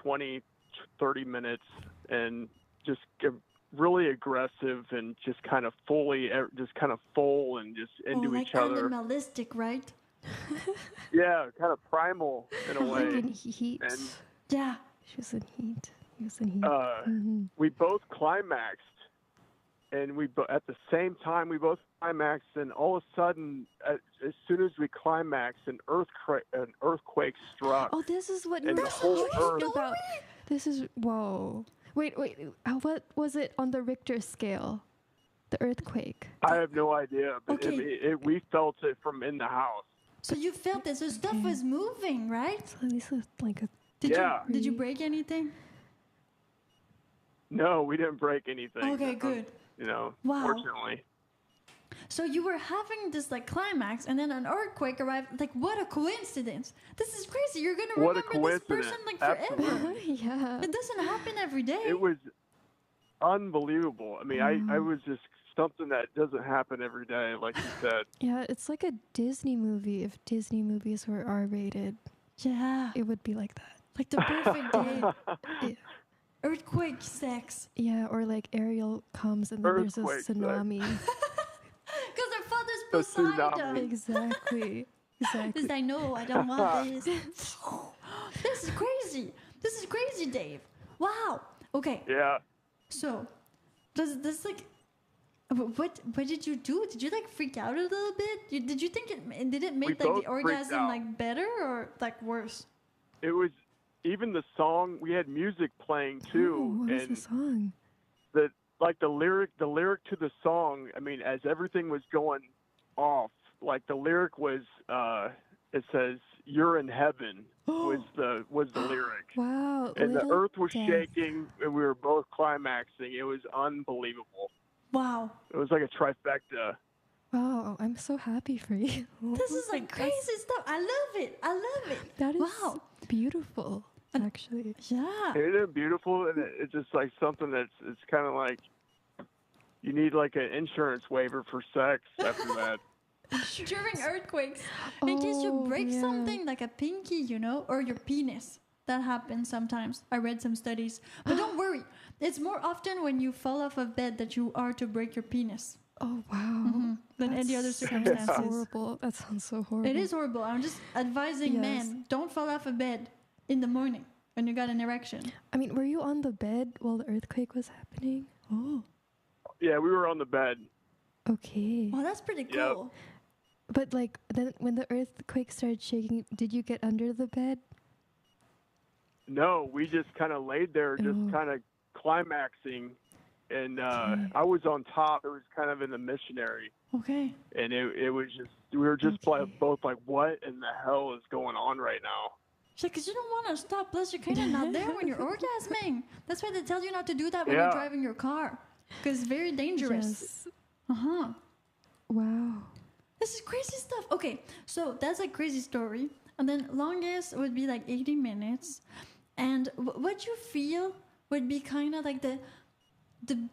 20, 30 minutes, and just really aggressive and just kind of full and just into like each other. animalistic, right? Yeah, kind of primal in a Like way. in heat. And Yeah. She was in heat. He was in heat. we both climaxed, and at the same time we both climaxed, and all of a sudden, as soon as we climaxed, an earthquake struck. Oh, this is what And you the were whole talking earth- about. This is whoa. Wait. What was it on the Richter scale? The earthquake. I have no idea, but Okay. we felt it from in the house. So you felt it. So stuff was moving, right? So at least it's like a. Did you break anything? No, we didn't break anything. Okay, good. Wow. Fortunately. So you were having this like climax, and then an earthquake arrived. Like, what a coincidence! This is crazy. You're gonna What a remember this coincidence. person like forever. Absolutely. Yeah. It doesn't happen every day. It was unbelievable. I mean, I was just something that doesn't happen every day, like you said. Yeah, it's like a Disney movie. If Disney movies were R-rated, Yeah, it would be like that. like the perfect day. Yeah. Earthquake sex. Yeah, or like Ariel comes and then there's a Earthquake sex. tsunami. Because their father's The Poseidon. tsunami. Exactly. Because I know I don't want this. This is crazy. This is crazy, Dave. Wow. Okay. Yeah. So, does this like, what did you do? Did you like freak out a little bit? Did you think did it make like both the freaked orgasm out. like better or like worse? It was even the song, we had music playing too, What was and the song? the lyric to the song. I mean, as everything was going off, like the lyric was, it says, "You're in heaven," was the lyric. Wow. And the Little earth was Death. shaking, and we were both climaxing. It was unbelievable. Wow. It was like a trifecta. Wow, I'm so happy for you. This is like crazy stuff. I love it. I love it. That is wow. beautiful, actually. Yeah. It is beautiful, and it's just like something it's kind of like you need like an insurance waiver for sex after that. During earthquakes, in case you break something like a pinky, you know, or your penis. That happens sometimes. I read some studies. But don't worry. It's more often when you fall off of bed that you are to break your penis. Oh, wow. Than any other circumstances. Sounds horrible. That sounds so horrible. It is horrible. I'm just advising men, don't fall off of bed in the morning when you got an erection. I mean, were you on the bed while the earthquake was happening? Oh. Yeah, we were on the bed. Okay. Oh, that's pretty cool. But like, then when the earthquake started shaking, did you get under the bed? No, we just kind of laid there, just kind of climaxing. And I was on top. It was kind of in the missionary. Okay. And it was just, we were just both like, what in the hell is going on right now? Because you don't want to stop. Plus, you're kind of not there when you're orgasming. That's why they tell you not to do that when you're driving your car. Because it's very dangerous. Yes. Uh-huh. Wow. This is crazy stuff. Okay, so that's a crazy story. And then longest would be like 80 minutes. And what you feel would be kind of like the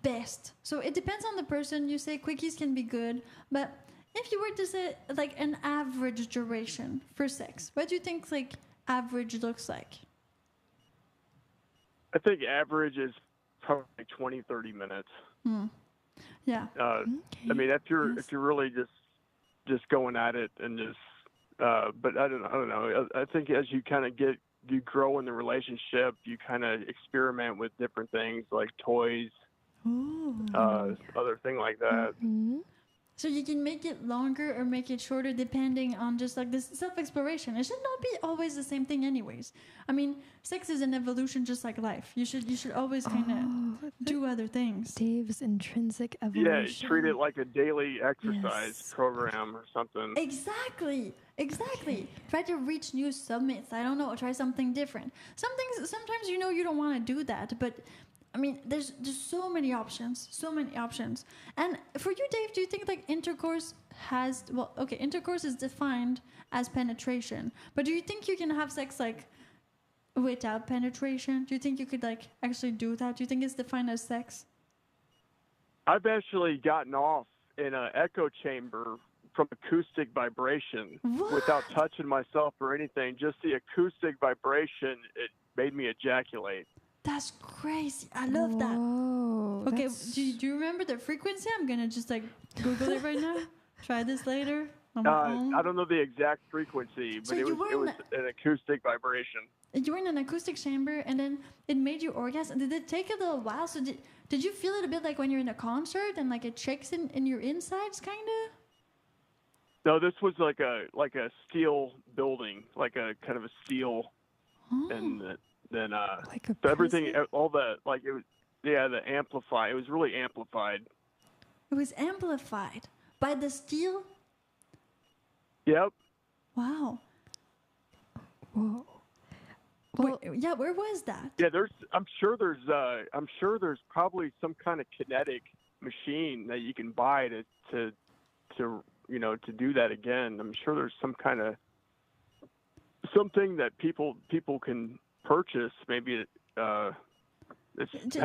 best. So it depends on the person. You say quickies can be good, but if you were to say like an average duration for sex, what do you think like average looks like? I think average is probably like 20, 30 minutes. Yeah. I mean, if you're really just going at it and just, but I don't know. I think as you kind of you grow in the relationship, you kind of experiment with different things like toys, other thing like that. Mm-hmm. So you can make it longer or make it shorter depending on just like this self-exploration. It should not be always the same thing anyways. I mean, sex is an evolution just like life. You should always kind of do other things. Dave's intrinsic evolution. Yeah, treat it like a daily exercise program or something. Exactly. Try to reach new summits. I don't know, try something different. Sometimes you know you don't want to do that, but I mean, there's just so many options. And for you, Dave, do you think like intercourse intercourse is defined as penetration, but do you think you can have sex like without penetration? Do you think you could like actually do that? Do you think it's defined as sex? I've actually gotten off in an echo chamber from acoustic vibration without touching myself or anything. Just the acoustic vibration, it made me ejaculate. That's crazy. I love that. Okay, do you remember the frequency? I'm going to just like Google it right now. Try this later on my own. I don't know the exact frequency, but it was an acoustic vibration. You were in an acoustic chamber and then it made you orgasm. Did it take a little while? So did you feel it a bit like when you're in a concert and like it shakes in your insides kind of? No, this was like a steel building, like a kind of a steel, and then like a everything, all the like it was, the amplify. It was really amplified. It was amplified by the steel. Yep. Wow. Whoa. Well, where was that? Yeah, I'm sure there's probably some kind of kinetic machine that you can buy to do that again. I'm sure there's some kind of something that people can purchase. Maybe it has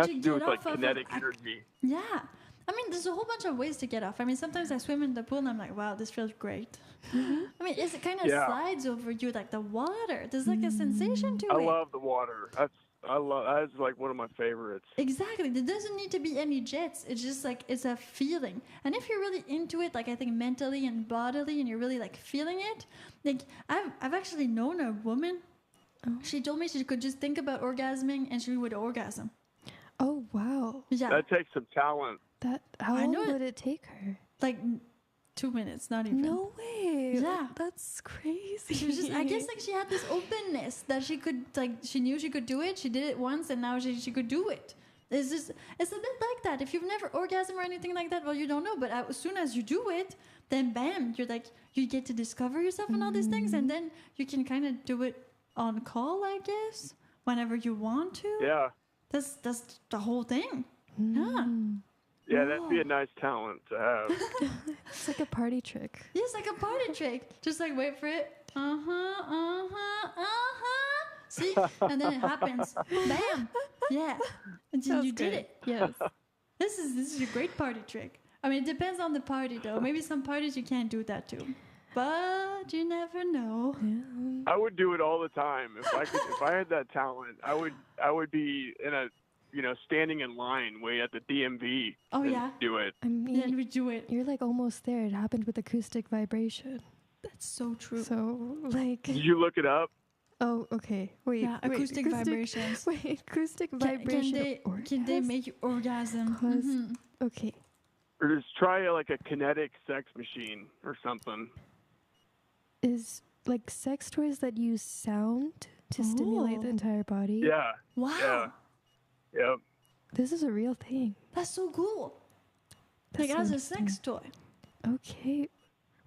to do with like kinetic energy. Yeah. I mean, there's a whole bunch of ways to get off. I mean, sometimes I swim in the pool and I'm like, wow, this feels great. I mean, it kind of slides over you like the water. There's like a sensation to it. I love the water. That's like one of my favorites. Exactly. There doesn't need to be any jets. It's just like, it's a feeling. And if you're really into it, like I think mentally and bodily, and you're really like feeling it, like I've actually known a woman. She told me she could just think about orgasming and she would orgasm. Oh, wow. Yeah. That takes some talent. How long would it take her? Like 2 minutes, not even. No way. Yeah. That's crazy. She was just, I guess, like, she had this openness that she could, like, she knew she could do it. She did it once, and now she could do it. It's just, it's a bit like that. If you've never orgasmed or anything like that, well, you don't know. But as soon as you do it, then bam, you're like, you get to discover yourself and all these things, and then you can kind of do it on call, I guess, whenever you want to. Yeah. That's the whole thing. Yeah. Yeah, that'd be a nice talent to have. It's like a party trick. Yeah, it's like a party trick. Just like wait for it. See? And then it happens. Bam. Yeah. And then you did it. Yes. This is a great party trick. I mean, it depends on the party though. Maybe some parties you can't do that too. But you never know. I would do it all the time. If I had that talent, I would be in a, standing in line way at the DMV. Oh, yeah? Do it. I mean, Then we do it. you're like almost there. It happened with acoustic vibration. That's so true. So, like... Did you look it up? Oh, okay. Wait. Yeah, acoustic vibrations. Wait, acoustic vibration. Can they make you orgasm? Mhm. Okay. Or just try like a kinetic sex machine or something. Is like sex toys that use sound to stimulate the entire body? Yeah. Wow. Yeah. Yep. This is a real thing. That's so cool. That's Like so as a interesting. sex toy. Okay.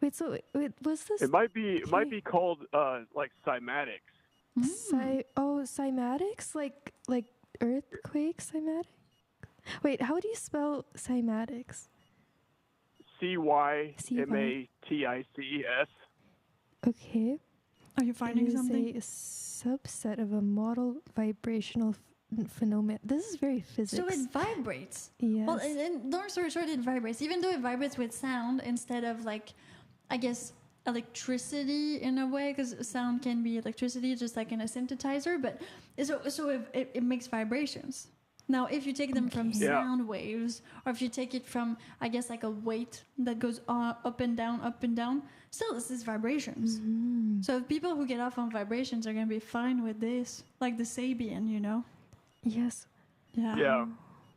Wait, so was this It might be called like cymatics. cymatics? Like earthquake cymatic? Wait, how do you spell cymatics? CYMATICS. Okay. Are you finding It is something? a subset of a model vibrational phenomenon. This is very physics. So it vibrates. Yes. Well, and long story short, it vibrates. Even though it vibrates with sound instead of like, I guess, electricity in a way, because sound can be electricity, just like in a synthesizer. But so it makes vibrations. Now, if you take them from sound waves, or if you take it from, I guess, like a weight that goes up and down, still this is vibrations. So people who get off on vibrations are going to be fine with this, like the Sabian, Yes. Yeah. Yeah.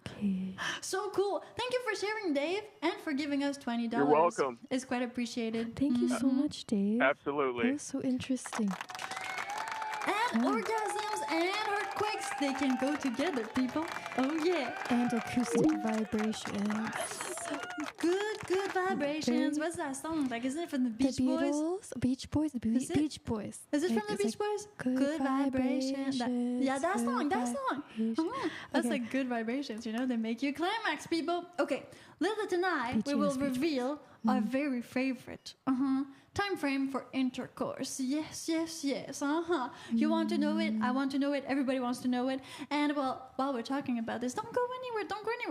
Okay. So cool. Thank you for sharing, Dave, and for giving us $20. You're welcome. It's quite appreciated. Thank you so much, Dave. Absolutely. That was so interesting. And orgasms and earthquakes, they can go together, people. Oh, yeah. And acoustic vibrations. Good vibrations. What's that song? Like, isn't it from the Beach the Boys? Beatles? Beach Boys? Is it? Beach Boys. Is it Like, from the it's Beach like, Boys? Good vibrations. Yeah, that song. That song. That's Okay. like good vibrations, They make you climax, people. Okay, Lilith and I, we will reveal our very favorite time frame for intercourse. Yes. You want to know it? I want to know it. Everybody wants to know it. And well, while we're talking about this, don't go anywhere,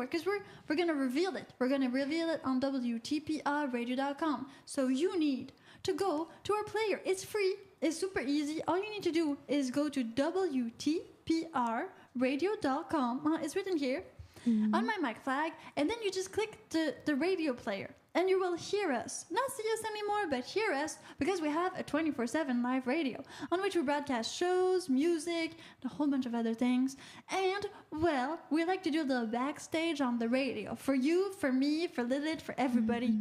because we're gonna reveal it. We're gonna reveal it on WTPRradio.com. So you need to go to our player. It's free. It's super easy. All you need to do is go to WTPRradio.com. It's written here on my mic flag, and then you just click the radio player. And you will hear us. Not see us anymore, but hear us, because we have a 24/7 live radio on which we broadcast shows, music, and a whole bunch of other things. And, well, we like to do a little backstage on the radio. For you, for me, for Lilith, for everybody.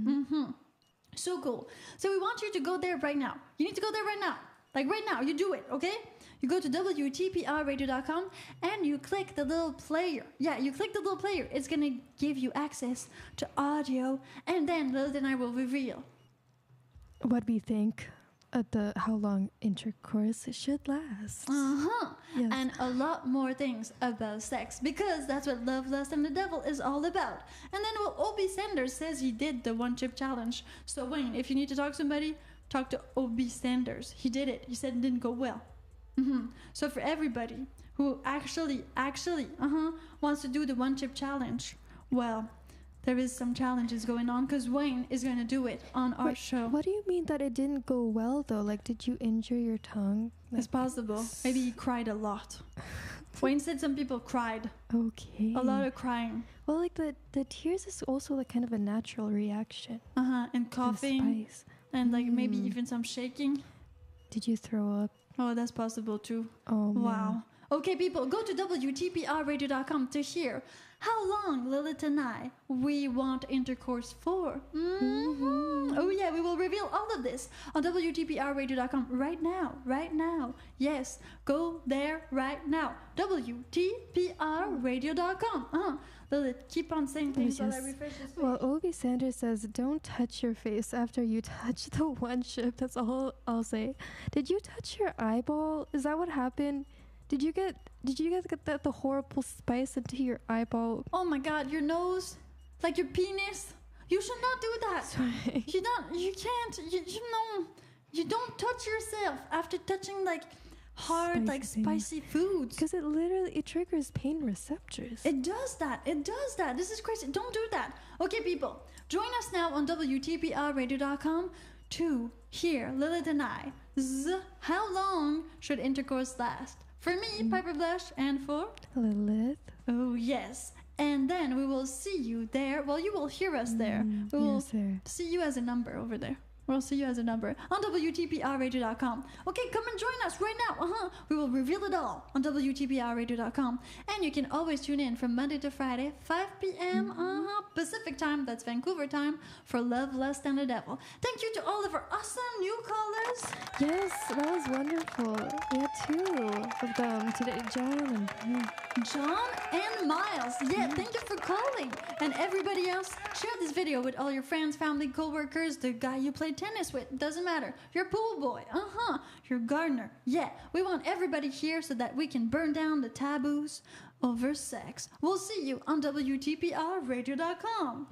So cool. So we want you to go there right now. You need to go there right now. Like right now, you do it, okay? You go to WTPRradio.com and you click the little player. Yeah, you click the little player. It's going to give you access to audio. And then Lilith and I will reveal what we think how long intercourse should last. Yes. And a lot more things about sex, because that's what Love, Lust, and the Devil is all about. And then Obi Sanders says he did the one chip challenge. So Wayne, if you need to talk to somebody, talk to Obi Sanders. He did it. He said it didn't go well. So for everybody who actually wants to do the one chip challenge, well, there is some challenges going on, because Wayne is going to do it on our show. What do you mean that it didn't go well, though? Like, did you injure your tongue? It's possible. Maybe he cried a lot. Wayne said some people cried. Okay. A lot of crying. Well, like the tears is also like kind of a natural reaction. And coughing. And like maybe even some shaking. Did you throw up? Oh, that's possible too. Oh, wow. Man. Okay, people, go to WTPRradio.com to hear how long Lilith and I we want intercourse for. Oh yeah, we will reveal all of this on WTPRradio.com right now. Right now. Yes, go there right now. WTPRradio.com. Lilith, keep on saying things while I refresh this page. Well, Obi Sanders says, don't touch your face after you touch the one ship. That's all I'll say. Did you touch your eyeball? Is that what happened? Did you guys get the horrible spice into your eyeball? Oh my god, your nose? Like your penis? You should not do that. Sorry. You can't, you don't touch yourself after touching like hard, spicy foods. Because it triggers pain receptors. It does that. This is crazy. Don't do that. Okay, people, join us now on WTPRradio.com to hear Lilith and I. How long should intercourse last? For me, Piper Blush, and for Lilith. Oh, yes. And then we will see you there. Well, you will hear us there. We will see you as a number over there. We'll see you as a number on WTPRradio.com. Okay, come and join us right now. We will reveal it all on WTPRradio.com. And you can always tune in from Monday to Friday, 5 p.m. Pacific time, that's Vancouver time, for Love Less Than the Devil. Thank you to all of our awesome new callers. Yes, that was wonderful. We had 2 of them today, John and Miles. Yeah, thank you for calling. And everybody else, share this video with all your friends, family, co-workers, the guy you played tennis with, doesn't matter, your pool boy, your gardener. Yeah, we want everybody here so that we can burn down the taboos over sex. We'll see you on WTPRradio.com.